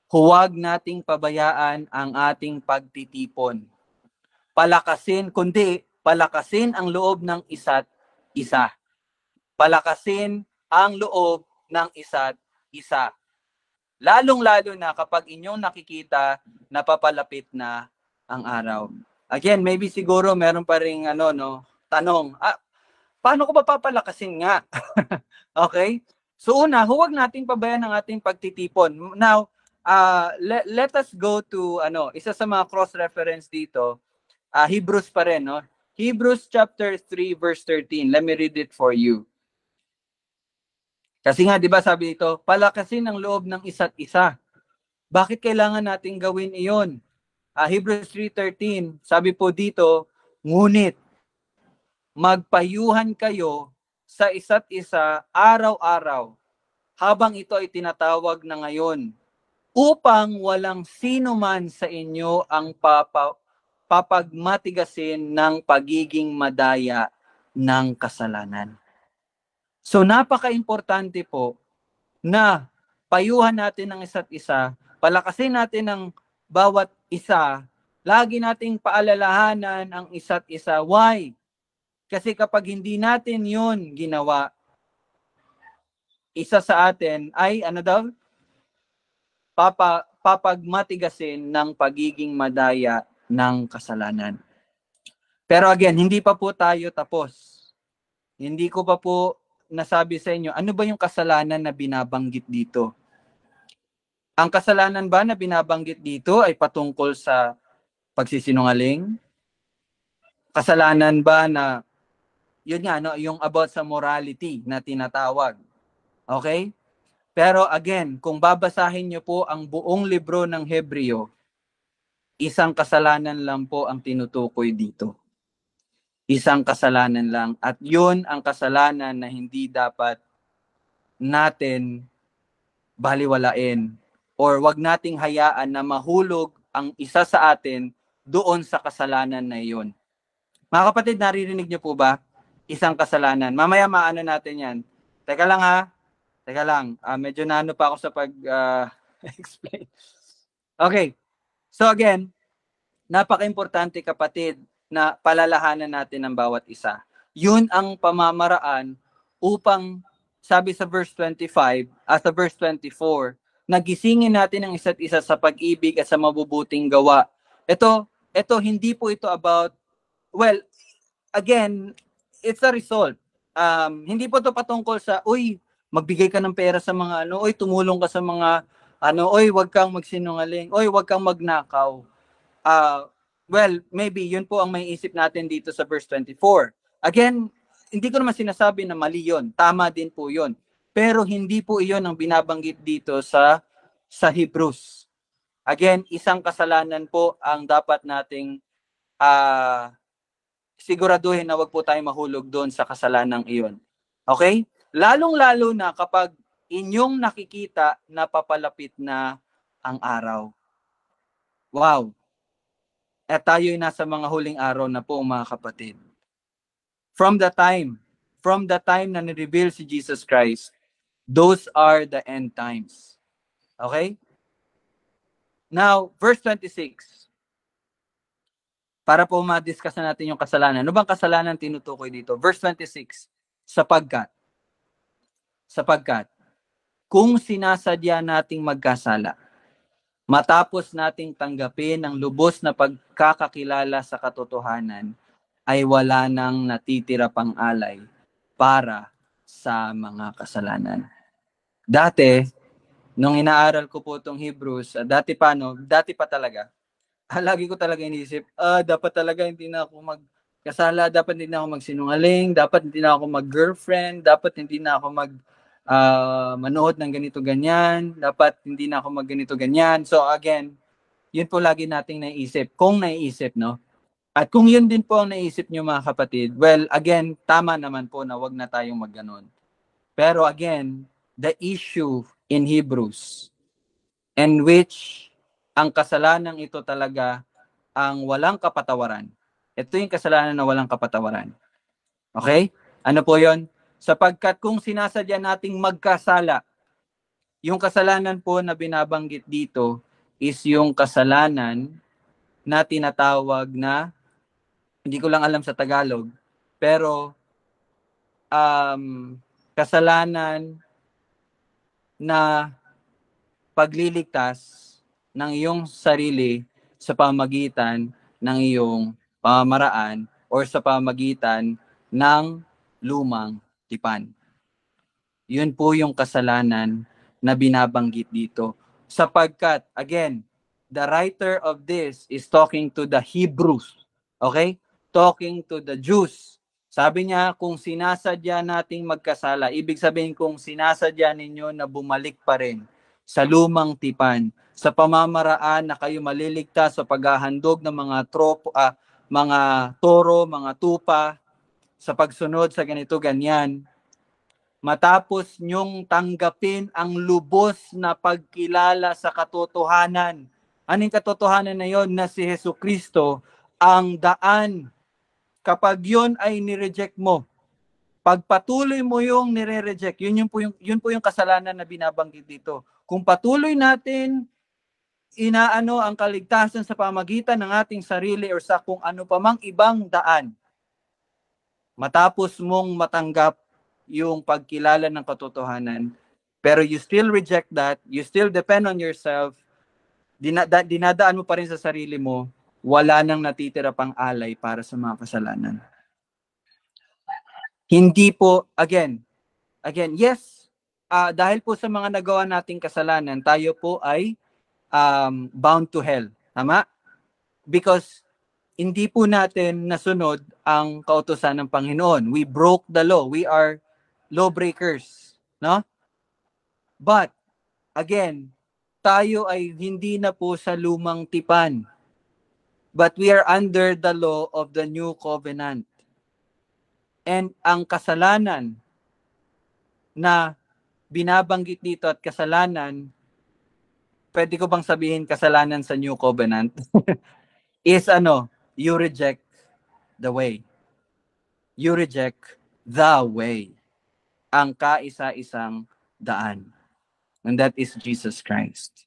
Huwag nating pabayaan ang ating pagtitipon. Palakasin ang loob ng isa't isa. Palakasin ang loob ng isa't isa. Lalong-lalo na kapag inyong nakikita na papalapit na ang araw. Again, maybe siguro meron pa ring tanong, paano ko ba papalakasin nga? Okay? So una, huwag nating pabayaan ang ating pagtitipon. Now, let us go to isa sa mga cross-reference dito, Hebrews pa rin, no? Hebrews chapter 3 verse 13. Let me read it for you. Kasi nga, di ba sabi dito, palakasin ang loob ng isa't isa. Bakit kailangan nating gawin iyon? Hebrews 3:13, sabi po dito, ngunit magpayuhan kayo sa isa't isa araw-araw habang ito ay tinatawag na ngayon, upang walang sino man sa inyo ang papagmatigasin ng pagiging madaya ng kasalanan. So napaka-importante po na payuhan natin ng isa't isa, palakasin natin ng bawat isa, lagi nating paalalahanan ang isa't isa. Why? Kasi kapag hindi natin yun ginawa, isa sa atin ay papagmatigasin ng pagiging madaya ng kasalanan. Pero again, hindi pa po tayo tapos. Hindi ko pa po nasabi sa inyo, ano ba yung kasalanan na binabanggit dito? Ang kasalanan ba na binabanggit dito ay patungkol sa pagsisinungaling? Kasalanan ba na, yun nga, yung about sa morality na tinatawag? Okay? Pero again, kung babasahin nyo po ang buong libro ng Hebreo, isang kasalanan lang po ang tinutukoy dito. Isang kasalanan lang. At yun ang kasalanan na hindi dapat natin baliwalain. Or wag nating hayaan na mahulog ang isa sa atin doon sa kasalanan na iyon. Mga kapatid, naririnig niyo po ba? Isang kasalanan. Mamaya maano natin yan. Teka lang ha. Teka lang. Medyo naano pa ako sa pag-explain. Okay. So again, napaka-importante kapatid na palalahanan natin ang bawat isa. Yun ang pamamaraan upang, sabi sa verse 25, sa verse 24, nagisingin natin ang isa't isa sa pag-ibig at sa mabubuting gawa. Ito hindi po ito about, well, again, it's a result. Hindi po ito patungkol sa, magbigay ka ng pera sa mga tumulong ka sa mga wag kang magsinungaling, wag kang magnakaw. Well, maybe yun po ang may isip natin dito sa verse 24. Again, hindi ko naman sinasabi na mali yun. Tama din po yun. Pero hindi po iyon ang binabanggit dito sa Hebrews. Again, isang kasalanan po ang dapat nating siguraduhin na wag po tayo mahulog doon sa kasalanang iyon. Okay? Lalong-lalo na kapag inyong nakikita na papalapit na ang araw. Wow! At tayo'y nasa mga huling araw na po, mga kapatid. From the time na ni-reveal si Jesus Christ, those are the end times. Okay? Now, verse 26. Para po ma-discuss na natin yung kasalanan. Ano bang kasalanan tinutukoy dito? Verse 26. Sapagkat, kung sinasadya nating magkasala, matapos nating tanggapin ang lubos na pagkakakilala sa katotohanan, ay wala nang natitira pang alay para sa mga kasalanan. Dati, nung inaaral ko po itong Hebrews, dati pa talaga, lagi ko talaga iniisip, dapat talaga hindi na ako magkasala, dapat hindi na ako magsinungaling, dapat hindi na ako mag-girlfriend, dapat hindi na ako manood ng ganito-ganyan, dapat hindi na ako mag-ganito-ganyan. So again, yun po lagi nating naiisip, kung naiisip, no? At kung yun din po ang naisip nyo, mga kapatid, well, again, tama naman po na wag na tayong magganon. Pero again, the issue in Hebrews, in which ang kasalanang ito talaga ang walang kapatawaran. Ito yung kasalanan na walang kapatawaran. Okay? Ano po yun? Sapagkat kung sinasadya nating magkasala, Yung kasalanan po na binabanggit dito is yung kasalanan na tinatawag na, hindi ko lang alam sa Tagalog, pero kasalanan na pagliligtas ng iyong sarili sa pamagitan ng iyong pamamaraan or sa pamagitan ng lumang tipan. Yun po yung kasalanan na binabanggit dito. Sapagkat, again, the writer of this is talking to the Hebrews. Okay? Talking to the Jews. Sabi niya, kung sinasadya nating magkasala, ibig sabihin kung sinasadya ninyo na bumalik pa rin sa lumang tipan, sa pamamaraan na kayo maliligtas sa paghahandog ng mga mga toro, mga tupa, sa pagsunod sa ganito ganyan, matapos nyong tanggapin ang lubos na pagkilala sa katotohanan. Anong katotohanan na yon? Na si Jesucristo ang daan. Kapag yon ay nireject mo, pagpatuloy mo yung nire-reject, yun po yung kasalanan na binabanggit dito. Kung patuloy natin inaano ang kaligtasan sa pamagitan ng ating sarili or sa kung ano pa mang ibang daan, matapos mong matanggap yung pagkilala ng katotohanan, pero you still reject that, you still depend on yourself, dinadaan mo pa rin sa sarili mo, wala nang natitira pang alay para sa mga kasalanan. Hindi po, again, yes, dahil po sa mga nagawa nating kasalanan, tayo po ay bound to hell. Tama? Because hindi po natin nasunod ang kautusan ng Panginoon. We broke the law. We are lawbreakers. No? But, again, tayo ay hindi na po sa lumang tipan. But we are under the law of the new covenant. And ang kasalanan na binabanggit dito at kasalanan, pwede ko bang sabihin kasalanan sa new covenant? is you reject the way. You reject the way. Ang kaisa-isang daan. And that is Jesus Christ.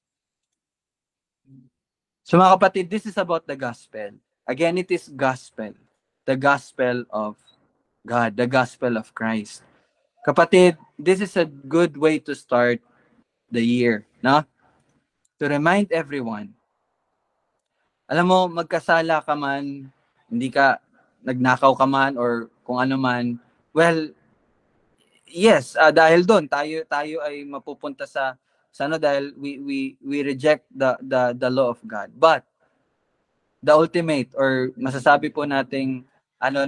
So mga kapatid, this is about the gospel. Again, it is gospel. The gospel of God. The gospel of Christ. Kapatid, this is a good way to start the year. No? To remind everyone. Alam mo, magkasala ka man, hindi ka nagnakaw ka man or kung ano man, well, yes, dahil doon tayo ay mapupunta sa dahil we reject the law of God. But the ultimate or masasabi po nating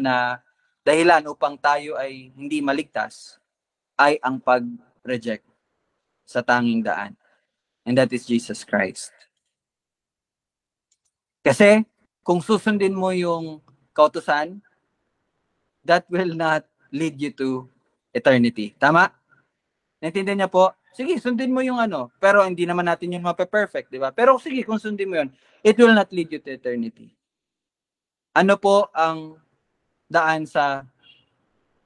na dahilan upang tayo ay hindi maligtas ay ang pag-reject sa tanging daan. And that is Jesus Christ. Kasi kung susundin mo yung kautusan, that will not lead you to eternity. Tama? Naintindihan niya po? Sige, sundin mo yung pero hindi naman natin yun mape-perfect, di ba? Pero sige, kung sundin mo yun, it will not lead you to eternity. Ano po ang daan sa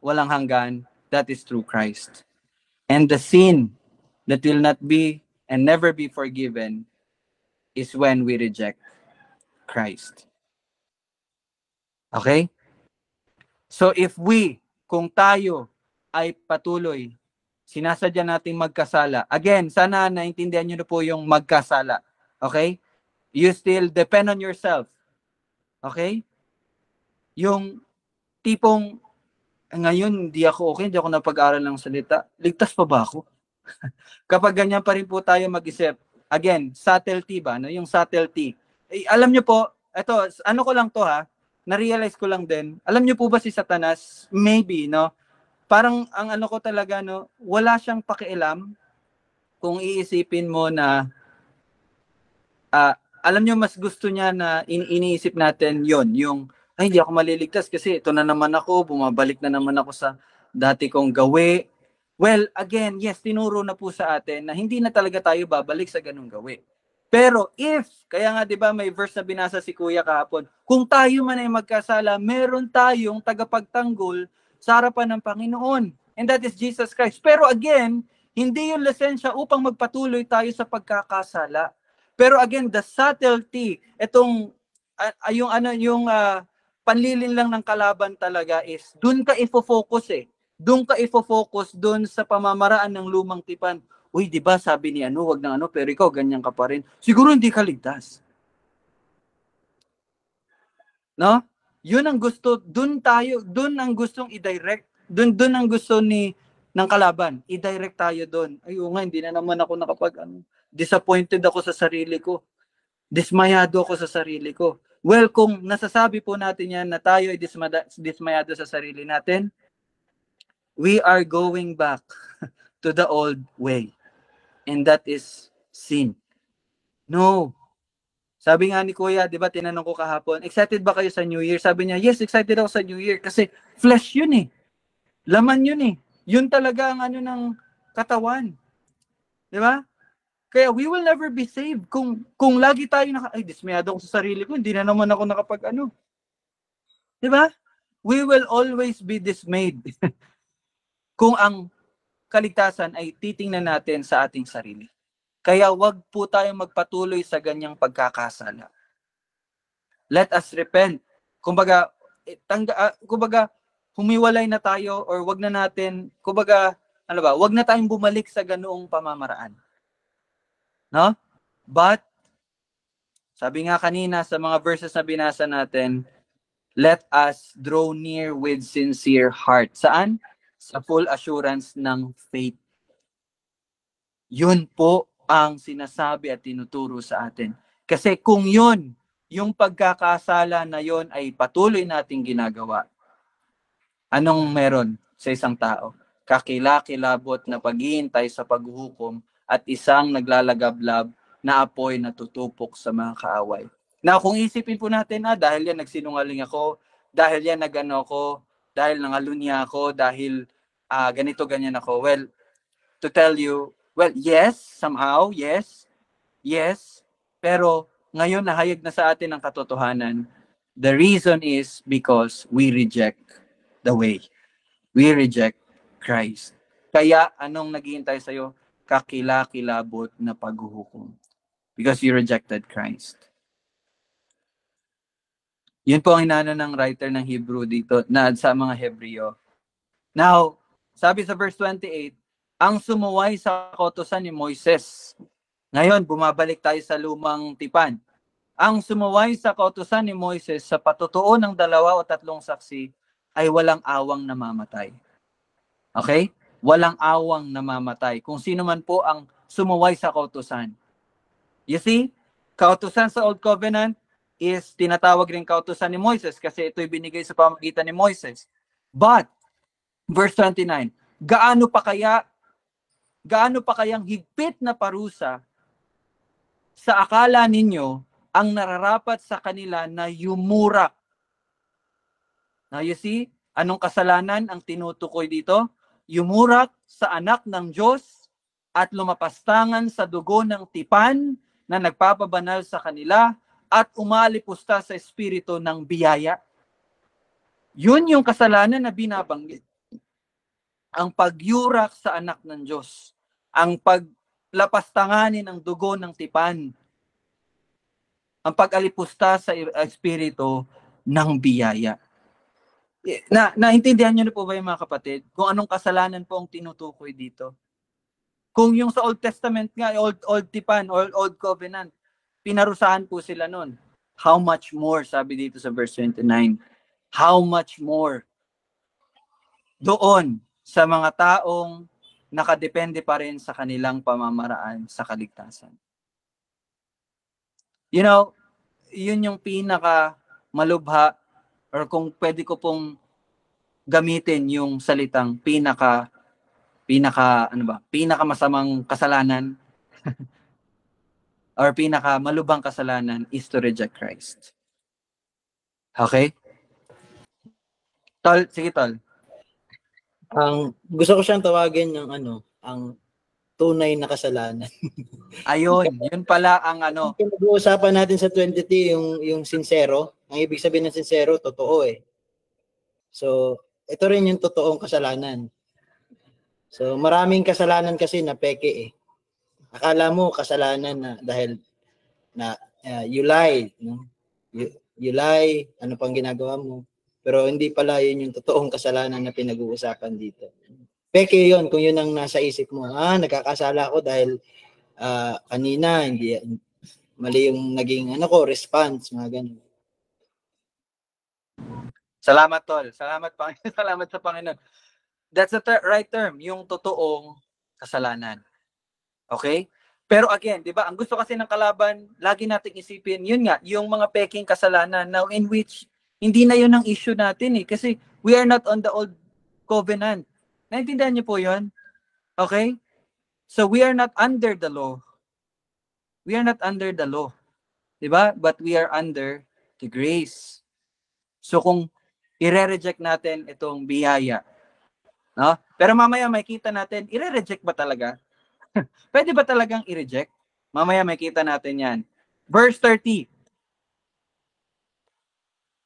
walang hanggan? That is through Christ. And the sin that will not be and never be forgiven is when we reject Christ. Okay? So if kung tayo ay patuloy, sinasadya nating magkasala. Again, sana naintindihan nyo na po yung magkasala. Okay? You still depend on yourself. Okay? Yung tipong, ngayon, hindi ako okay, hindi ako napag-aral ng salita. Ligtas pa ba ako? Kapag ganyan pa rin po tayo mag-isip, again, subtlety ba? No? Yung subtlety. Alam nyo po, ito, ko lang to na-realize ko lang din. Alam nyo po ba si Satanas? Maybe, no? Parang ang ko talaga, no, wala siyang pakialam kung iisipin mo na alam nyo, mas gusto niya na iniisip natin yung ay, hindi ako maliligtas kasi ito na naman ako, bumabalik na naman ako sa dati kong gawi. Well, again, yes, tinuro na po sa atin na hindi na talaga tayo babalik sa ganung gawi. Pero kaya nga 'di ba may verse na binasa si Kuya kahapon, kung tayo man ay magkasala, meron tayong tagapagtanggol sa harapan ng Panginoon. And that is Jesus Christ. Pero again, Hindi yung lisensya upang magpatuloy tayo sa pagkakasala. Pero again, the subtlety, itong panlilin lang ng kalaban talaga is doon ka ifo-focus eh. Doon ka ifo-focus doon sa pamamaraan ng lumang tipan. Uy, di ba sabi ni wag na pero ikaw ganyan ka pa rin. Siguro hindi ka ligtas. No? Yun ang gusto, doon ang gustong i-direct. Doon ang gusto ng kalaban. I-direct tayo doon. Ay, nga, hindi na naman ako disappointed ako sa sarili ko. Dismayado ako sa sarili ko. Well, kung nasasabi po natin yan na tayo ay dismayado sa sarili natin, we are going back to the old way. And that is sin. No. Sabi nga ni Kuya, di ba, tinanong ko kahapon, excited ba kayo sa New Year? Sabi niya, yes, excited ako sa New Year kasi flesh yun eh. Laman yun eh. Yun talaga ang ng katawan. Di ba? Kaya we will never be saved kung lagi tayo dismayado ako sa sarili ko, hindi na naman ako Di ba? We will always be dismayed kung ang kaligtasan ay titingnan natin sa ating sarili. Kaya wag po tayong magpatuloy sa ganyang pagkakasala. Let us repent. Kumbaga, humiwalay na tayo or wag na natin, wag na tayong bumalik sa ganoong pamamaraan. No? But, sabi nga kanina sa mga verses na binasa natin, let us draw near with sincere heart. Saan? Sa full assurance ng faith. Yun po ang sinasabi at tinuturo sa atin. Kasi kung yun, yung pagkakasala na yun ay patuloy nating ginagawa, anong meron sa isang tao? Kakilakilabot na paghihintay sa paghuhukom at isang naglalagablab na apoy na tutupok sa mga kaaway. Now, kung isipin po natin, dahil yan nagsinungaling ako, dahil yan nagano ako, dahil nangalunya ako, dahil ganito, ganyan ako. Well, to tell you, well, yes, somehow, yes, pero ngayon nahayag na sa atin ang katotohanan. The reason is because we reject the way. We reject Christ. Kaya anong naghihintay sa'yo? Kakilakilabot na paghuhukom. Because you rejected Christ. Yun po ang hinana ng writer ng Hebrew dito, na sa mga Hebreo. Now, sabi sa verse 28, ang sumuway sa kautusan ni Moises. Ngayon, bumabalik tayo sa lumang tipan. Ang sumuway sa kautusan ni Moises sa patutuo ng 2 o 3 saksi ay walang awang namamatay. Okay? Walang awang namamatay. Kung sino man po ang sumuway sa kautusan. You see? Kautusan sa Old Covenant is tinatawag rin kautusan ni Moises kasi ito'y binigay sa pamagitan ni Moises. But, verse 29, gaano pa kayang higpit na parusa sa akala ninyo ang nararapat sa kanila na yumurak? Now you see, anong kasalanan ang tinutukoy dito? Yumurak sa anak ng Diyos at lumapastangan sa dugo ng tipan na nagpapabanal sa kanila at umalipusta sa espiritu ng biyaya. Yun yung kasalanan na binabanggit. Ang pagyurak sa anak ng Diyos, ang paglapastanganin ng dugo ng tipan, ang pag-alipusta sa espiritu ng biyaya. Naintindihan niyo na po ba yung mga kapatid kung anong kasalanan po ang tinutukoy dito? Kung yung sa Old Testament nga, Old Tipan, Old Covenant, pinarusahan po sila nun. How much more, sabi dito sa verse 29, how much more doon sa mga taong nakadepende pa rin sa kanilang pamamaraan sa kaligtasan. You know, yun yung pinaka malubha, or kung pwede ko pong gamitin yung salitang pinaka masamang kasalanan or pinaka malubhang kasalanan is to reject Christ. Okay? Tol, sige tol. Gusto ko siyang tawagin ng ang tunay na kasalanan. Ayun, yun pala ang Yung pag-uusapan natin sa 20T, yung sincero. Ang ibig sabihin ng sincero, totoo eh. So, ito rin yung totoong kasalanan. So maraming kasalanan kasi na peke eh. Akala mo kasalanan na dahil na you lie, no? You lie, ano pang ginagawa mo? Pero hindi pala yun yung totoong kasalanan na pinag-uusapan dito. Peke yun kung yun ang nasa isip mo. Nagkakasala ako dahil kanina hindi mali yung naging response, mga ganun. Salamat, Tol. Salamat, Panginoon. Salamat sa Panginoon. That's the right term, yung totoong kasalanan. Okay? Pero again, di ba, ang gusto kasi ng kalaban, lagi nating isipin, yun nga, yung mga peking kasalanan, now in which, hindi na yun ang issue natin eh. Kasi we are not on the old covenant. Naintindihan niyo po yun? Okay? So we are not under the law. We are not under the law. Di ba? But we are under the grace. So kung i-reject natin itong biyaya, no? Pero mamaya makita natin, i-reject ba talaga? Pwede ba talagang i-reject? Mamaya makita natin yan. Verse 30.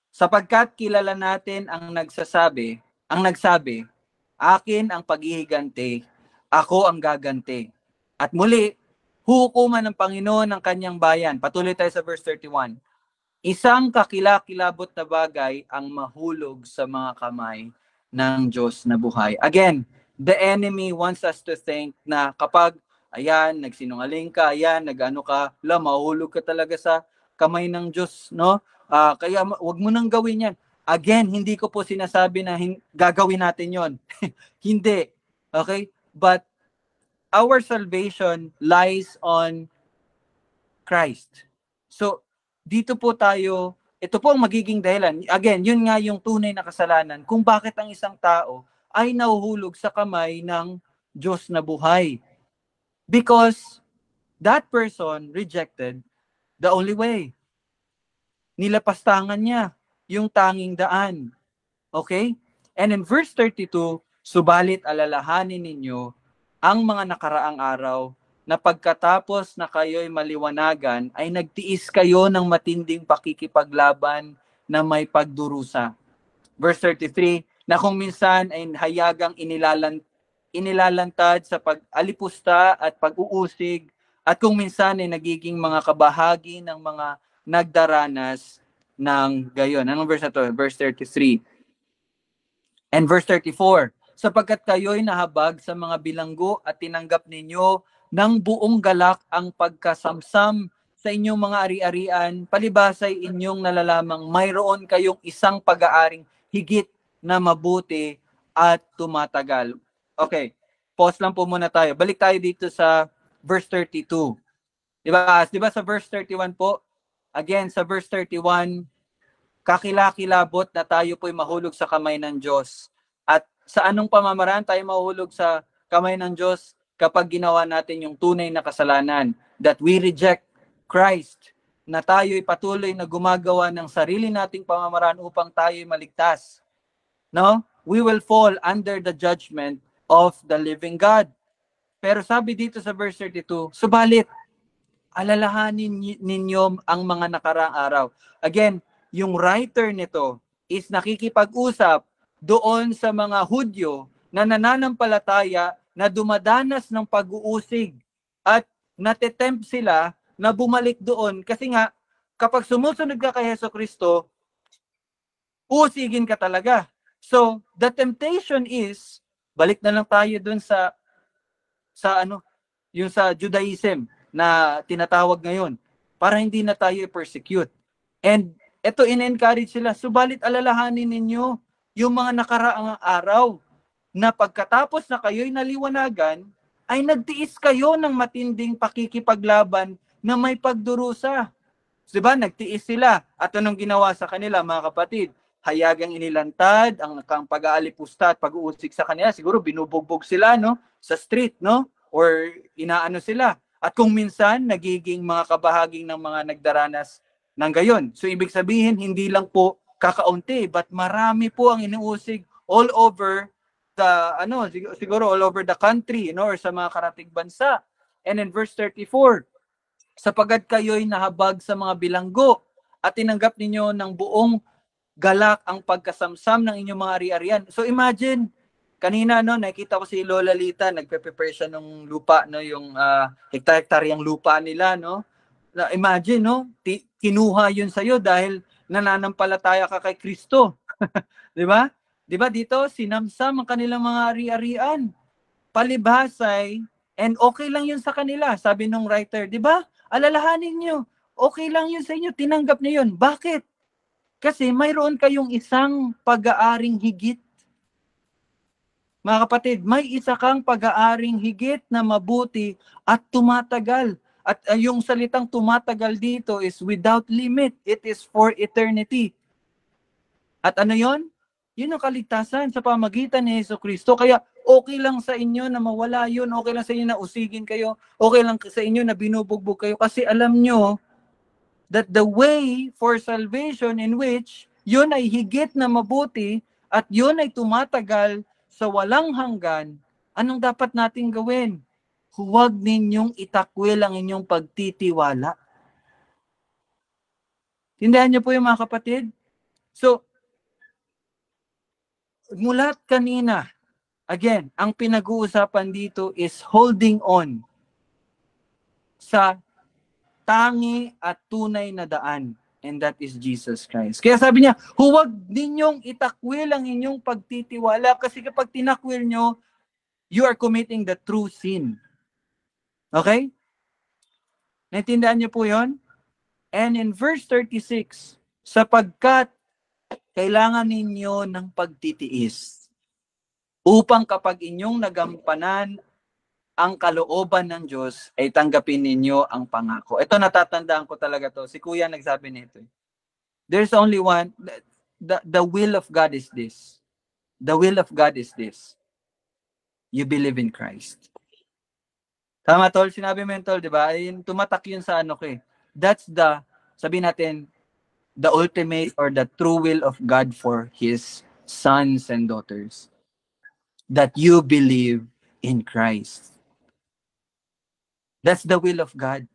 Sapagkat kilala natin ang nagsabi, akin ang paghihiganti, ako ang gaganti. At muli, hukuman ng Panginoon ng kanyang bayan. Patuloy tayo sa verse 31. Isang kakilakilabot na bagay ang mahulog sa mga kamay ng Diyos na buhay. Again, the enemy wants us to think na kapag, ayan, nagsinungaling ka, ayan, nag-ano ka, mahulog ka talaga sa kamay ng Diyos, no? Kaya wag mo nang gawin yan. Again, hindi ko po sinasabi na gagawin natin yon. Hindi. Okay? But our salvation lies on Christ. So, dito po tayo, ito po ang magiging dahilan. Again, yun nga yung tunay na kasalanan kung bakit ang isang tao ay nahuhulog sa kamay ng Diyos na buhay. Because that person rejected the only way. Nilapastangan niya yung tanging daan. Okay? And in verse 32, subalit alalahanin ninyo ang mga nakaraang araw na pagkatapos na kayo'y maliwanagan, ay nagtiis kayo ng matinding pakikipaglaban na may pagdurusa. Verse 33, na kung minsan ay hayagang inilalantad sa pag-alipusta at pag-uusig, at kung minsan ay nagiging mga kabahagi ng mga nagdaranas ng gayon. Anong verse na to? Verse 33. And verse 34, sapagkat kayo'y nahabag sa mga bilanggo at tinanggap ninyo ng buong galak ang pagkasamsam sa inyong mga ari-arian, palibasay inyong nalalamang mayroon kayong isang pag-aaring higit na mabuti at tumatagal. Okay, pause lang po muna tayo. Balik tayo dito sa verse 32. Diba sa verse 31 po, again sa verse 31, kakilakilabot na tayo po'y mahulog sa kamay ng Diyos. At sa anong pamamaraan tayo mahulog sa kamay ng Diyos? Kapag ginawa natin yung tunay na kasalanan, that we reject Christ, na tayo'y patuloy na gumagawa ng sarili nating pamamaraan upang tayo'y maligtas. No? We will fall under the judgment of the living God. Pero sabi dito sa verse 32, subalit, alalahanin ninyo ang mga nakaraang araw. Again, yung writer nito is nakikipag-usap doon sa mga Hudyo na nananampalataya na dumadanas ng pag-uusig at natetempt sila na bumalik doon kasi nga kapag sumusunod ka kay Hesukristo, usigin ka talaga. So, the temptation is, balik na lang tayo doon sa yung sa Judaism na tinatawag ngayon para hindi na tayo i-persecute. And ito in-encourage sila, subalit alalahanin ninyo yung mga nakaraang araw na pagkatapos na kayo'y naliwanagan, ay nagtiis kayo ng matinding pakikipaglaban na may pagdurusa. Diba? Nagtiis sila. At anong ginawa sa kanila, mga kapatid? Hayagang inilantad, ang pag-aalipusta at pag-uusig sa kanila. Siguro binubugbog sila, no? Sa street, no? Or inaano sila. At kung minsan, nagiging mga kabahaging ng mga nagdaranas ng gayon. So, ibig sabihin, hindi lang po kakaunti, but marami po ang inuusig all over siguro all over the country, or sa mga karatig bansa. And in verse 34, sapagkat kayo'y nahabag sa mga bilanggo at tinanggap ninyo ng buong galak ang pagkasamsam ng inyong mga ari-arian. So imagine, kanina, no, nakita ko si Lola Lita, nagpe-prepare siya ng lupa, no, yung hektar-hektaryang lupa nila, no. Imagine, no, kinuha yun sa'yo dahil nananampalataya ka kay Kristo. Di ba? Di ba dito, sinamsam ang kanilang mga ari-arian. Palibhasay, and okay lang yun sa kanila, sabi nung writer, di ba? Alalahanin nyo, okay lang yun sa inyo, tinanggap niyo yun. Bakit? Kasi mayroon kayong isang pag-aaring higit. Mga kapatid, may isa kang pag-aaring higit na mabuti at tumatagal. At yung salitang tumatagal dito is without limit. It is for eternity. At ano yon? Yun ang kaligtasan sa pamagitan ni Jesucristo. Kaya okay lang sa inyo na mawala yun. Okay lang sa inyo na usigin kayo. Okay lang sa inyo na binubugbog kayo. Kasi alam nyo that the way for salvation in which yun ay higit na mabuti at yun ay tumatagal sa walang hanggan, anong dapat nating gawin? Huwag ninyong itakwil ang inyong pagtitiwala. Tindihan niyo po yung mga kapatid? So, mulat kanina, again, ang pinag-uusapan dito is holding on sa tangi at tunay na daan. And that is Jesus Christ. Kaya sabi niya, huwag ninyong itakwil ang inyong pagtitiwala kasi kapag tinakwil nyo, you are committing the true sin. Okay? Naintindihan niyo po yon? And in verse 36, sapagkat kailangan ninyo ng pagtitiis upang kapag inyong nagampanan ang kalooban ng Diyos ay tanggapin ninyo ang pangako. Ito natatandaan ko talaga to. Si Kuya nagsabi nito. There's only one. The will of God is this. The will of God is this. You believe in Christ. Tama, Tol? Sinabi mo yun, Tol, di ba? Ay, tumatak yun sa ano ko eh. That's the, sabi natin, the ultimate or the true will of God for His sons and daughters. That you believe in Christ. That's the will of God.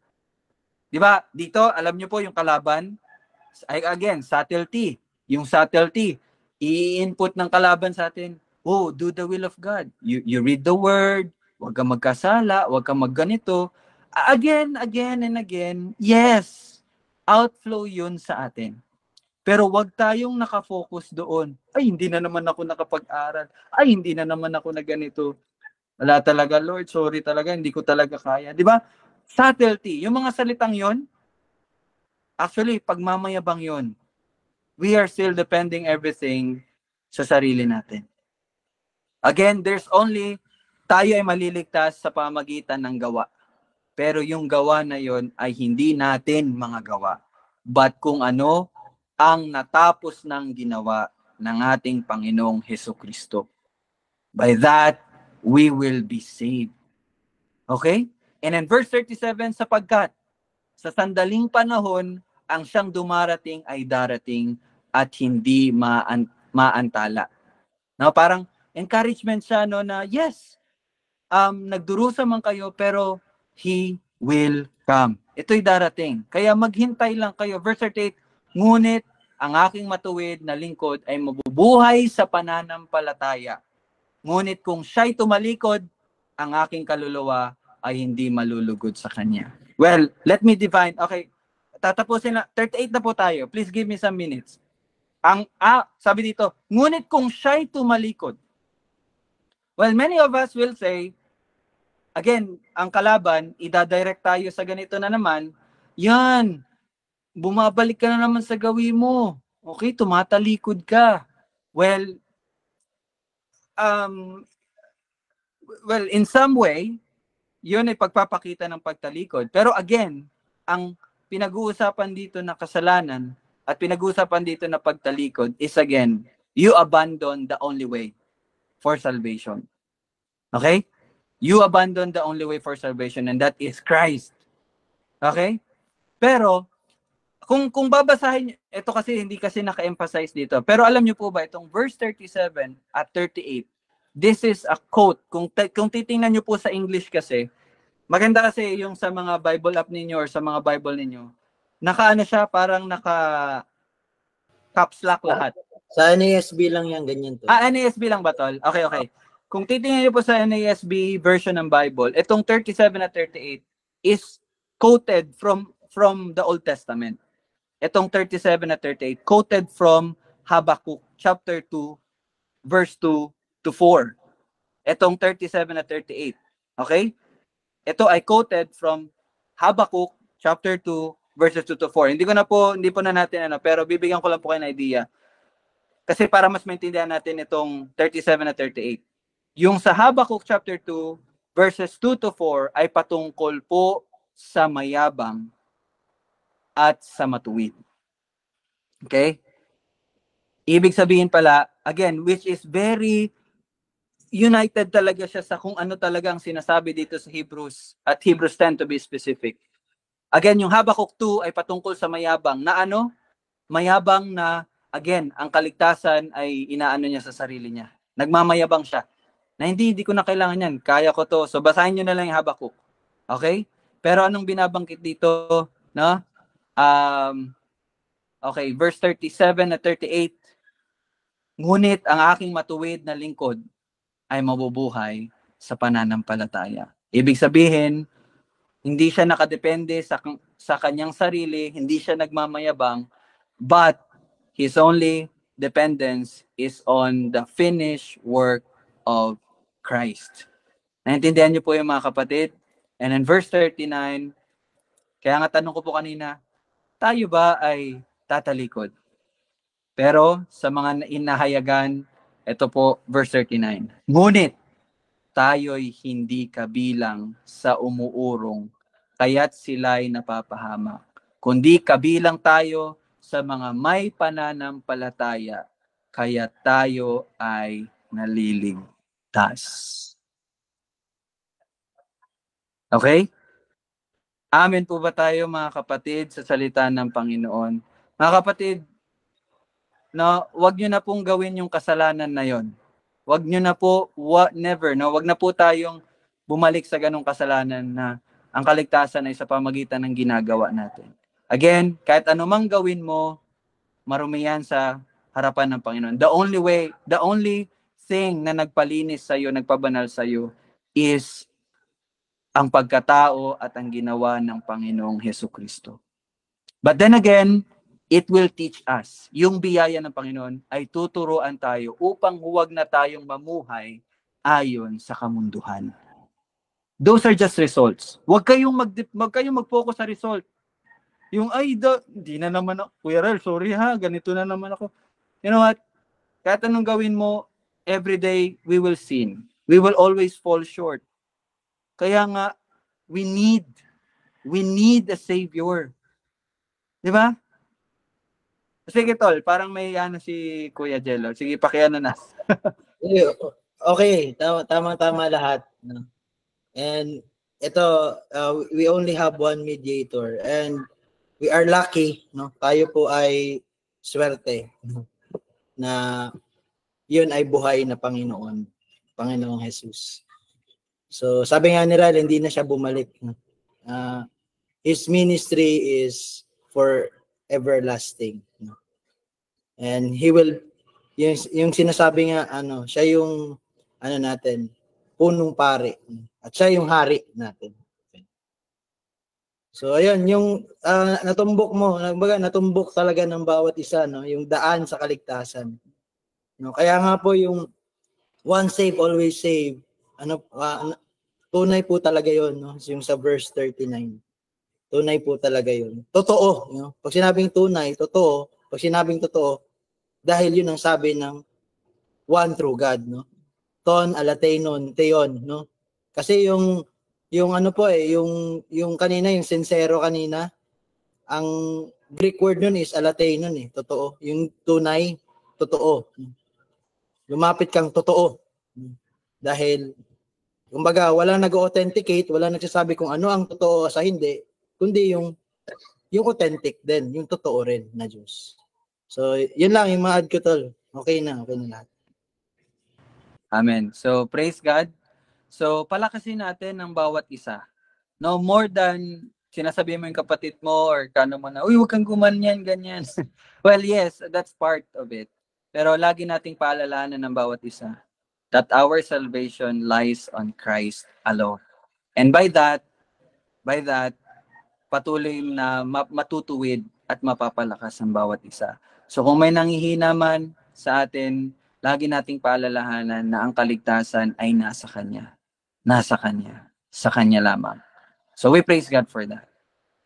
Di ba? Dito, alam niyo po yung kalaban. Again, subtlety. Yung subtlety, i-input ng kalaban sa atin, oh, do the will of God. You read the word, huwag kang magkasala, huwag kang magganito. Again, and again, yes, outflow yun sa atin. Pero wag tayong nakafocus doon. Ay, hindi na naman ako nakapag-aral. Ay, hindi na naman ako na ganito. Wala talaga, Lord, sorry talaga, hindi ko talaga kaya. Di ba? Subtlety. Yung mga salitang yon, actually, pagmamayabang yon. We are still depending everything sa sarili natin. Again, there's only, tayo ay maliligtas sa pamagitan ng gawa. Pero yung gawa na yon ay hindi natin mga gawa. But kung ano ang natapos ng ginawa ng ating Panginoong Hesukristo. By that, we will be saved. Okay? And in verse 37, sapagkat sa sandaling panahon, ang siyang dumarating ay darating at hindi maantala. No, parang encouragement siya no na yes, nagdurusa man kayo pero He will come. Ito'y darating. Kaya maghintay lang kayo. Verse 38, ngunit ang aking matuwid na lingkod ay mabubuhay sa pananampalataya. Ngunit kung siya'y tumalikod, ang aking kaluluwa ay hindi malulugod sa kanya. Well, let me define. Okay, tatapusin na. 38 na po tayo. Please give me some minutes. Sabi dito, ngunit kung siya'y tumalikod. Well, many of us will say, again, ang kalaban, idadirect tayo sa ganito na naman, yan, bumabalik ka na naman sa gawin mo. Okay, tumatalikod ka. Well, in some way, yun ay pagpapakita ng pagtalikod. Pero again, ang pinag-uusapan dito na kasalanan at pinag-uusapan dito na pagtalikod is again, you abandon the only way for salvation. Okay? You abandon the only way for salvation and that is Christ. Okay? Pero, kung babasahin, ito kasi hindi kasi naka-emphasize dito. Pero alam niyo po ba, itong verse 37 at 38, this is a quote. Kung titingnan niyo po sa English kasi, maganda kasi yung sa mga Bible app ninyo or sa mga Bible ninyo, naka-ano siya, parang naka-caps lock lahat. Sa NASB lang yan, ganyan to. NASB lang ba, Tol? Okay. kung titingnan niyo po sa NASB version ng Bible, itong 37 at 38 is quoted from the Old Testament. Itong 37 at 38 quoted from Habakkuk chapter 2 verse 2 to 4. Itong 37 at 38. Okay? Ito ay quoted from Habakkuk chapter 2 verses 2 to 4. Hindi po na natin pero bibigyan ko lang po kayo ng idea. Kasi para mas maintindihan natin itong 37 at 38. Yung sa Habakkuk chapter 2 verses 2 to 4 ay patungkol po sa mayabang at sa matuwid. Okay? Ibig sabihin pala, again, which is very united talaga siya sa kung ano talaga ang sinasabi dito sa Hebrews at Hebrews 10 to be specific. Again, yung Habakkuk 2 ay patungkol sa mayabang na ano? Mayabang na, again, ang kaligtasan ay inaano niya sa sarili niya. Nagmamayabang siya. Na hindi ko na kailangan yan. Kaya ko to. So basahin nyo na lang yung Habakkuk. Okay? Pero anong binabangkit dito? No? Okay, verse 37 at 38. Ngunit ang aking matuwid na lingkod ay mabubuhay sa pananampalataya. Ibig sabihin, hindi siya nakadepende sa kanyang sarili, hindi siya nagmamayabang, but his only dependence is on the finished work of Christ. Naintindihan niyo po yung mga kapatid? And in verse 39, kaya nga tanong ko po kanina, tayo ba ay tatalikod? Pero sa mga inahayagan, ito po, verse 39. Ngunit, tayo'y hindi kabilang sa umuurong, kaya't sila'y napapahamak. Kundi kabilang tayo sa mga may pananampalataya, kaya tayo ay naliligtas. Okay? Amen po ba tayo mga kapatid sa salita ng Panginoon? Mga kapatid, no, wag niyo na pong gawin yung kasalanan na yon. Wag niyo na po, never, no? Wag na po tayong bumalik sa ganung kasalanan na ang kaligtasan ay sa pamagitan ng ginagawa natin. Again, kahit anumang gawin mo, marumi yan sa harapan ng Panginoon. The only thing na nagpalinis sa iyo, nagpabanal sa iyo is ang pagkatao at ang ginawa ng Panginoong Hesukristo. But then again, it will teach us. Yung biyaya ng Panginoon ay tuturuan tayo upang huwag na tayong mamuhay ayon sa kamunduhan. Those are just results. Huwag kayong mag-focus sa result. Yung hindi na naman ako. Kuya Rel, sorry ha, ganito na naman ako. You know what? Kahit anong gawin mo, every day we will sin. We will always fall short. Kaya nga, we need a Savior. Di ba? Sige tol, parang may si Kuya Jello. Sige, pakiano na. Okay, tama lahat. No? And ito, we only have one mediator and we are lucky, no? Tayo po ay swerte na yun ay buhay na Panginoong Jesus. So, sabi nga ni Ral, hindi na siya bumalik. His ministry is for everlasting. And he will, yung sinasabi nga, siya yung, natin, punong pari. At siya yung hari natin. So, ayun, yung natumbok talaga ng bawat isa, no? Yung daan sa kaligtasan. No? Kaya nga po yung once saved, always saved, tunay po talaga yon, no? Yung sa verse 39. Tunay po talaga yon. Totoo, no? Pag sinabing tunay, totoo. Pag sinabing totoo, dahil yun ang sabi ng one true God, no? Ton alateinon theon, no? Kasi yung kanina, yung sincero kanina, ang Greek word nun is alateinon totoo. Yung tunay, totoo. Lumapit kang totoo. Dahil kumbaga, walang nag-authenticate, walang nagsasabi kung ano ang totoo sa hindi, kundi yung authentic din, yung totoo rin na Diyos. So, yun lang yung ma-add ko, tol. Okay na lahat. Amen. So, praise God. So, palakasin natin ang bawat isa. No, more than sinasabi mo yung kapatid mo or kano mo na, uy, huwag kang gumanyan, ganyan. Well, yes, that's part of it. Pero lagi nating paalalahanan ng bawat isa. that our salvation lies on Christ alone. And by that, patuloy na matutuwid at mapapalakas ang bawat isa. So kung may nanghihina man sa atin, lagi nating paalalahanan na ang kaligtasan ay nasa Kanya. Nasa Kanya. Sa Kanya lamang. So we praise God for that.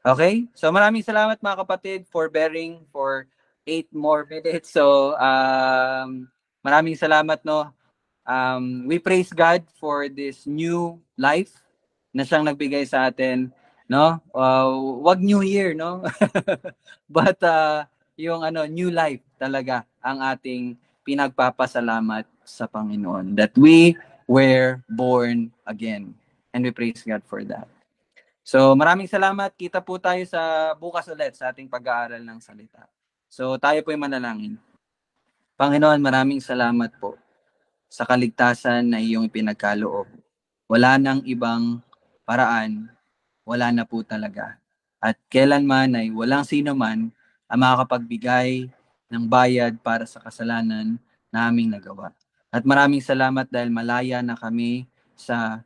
Okay? So maraming salamat mga kapatid for bearing for 8 more minutes. So maraming salamat, no. We praise God for this new life na siyang nagbigay sa atin, no? Wag new year, no? But yung new life talaga ang ating pinagpapasalamat sa Panginoon that we were born again. And we praise God for that. So maraming salamat. Kita po tayo sa bukas ulit sa ating pag-aaral ng salita. So tayo po ay manalangin. Panginoon, maraming salamat po sa kaligtasan na iyong ipinagkaloob. Wala nang ibang paraan, wala na po talaga. At kailanman ay walang sino man ang makakapagbigay ng bayad para sa kasalanan na aming nagawa. At maraming salamat dahil malaya na kami sa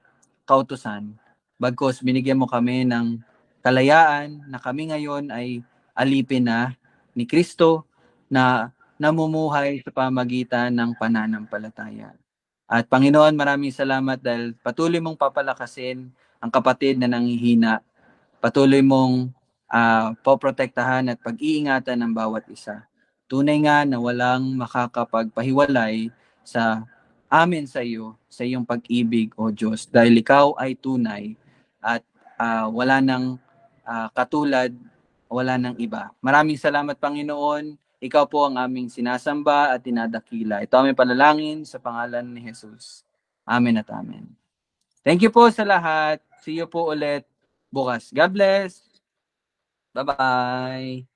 kautusan. Bagkus binigyan mo kami ng kalayaan na kami ngayon ay alipin na ni Kristo na namumuhay sa pamagitan ng pananampalataya. At Panginoon, maraming salamat dahil patuloy mong papalakasin ang kapatid na nanghihina. Patuloy mong poprotektahan at pag-iingatan ng bawat isa. Tunay nga na walang makakapagpahiwalay sa amin sa iyo, sa iyong pag-ibig, O Diyos, dahil ikaw ay tunay at wala nang katulad, wala nang iba. Maraming salamat, Panginoon. Ikaw po ang aming sinasamba at dinadakila. Ito aming panalangin sa pangalan ni Jesus. Amen at amen. Thank you po sa lahat. See you po ulit bukas. God bless. Bye-bye.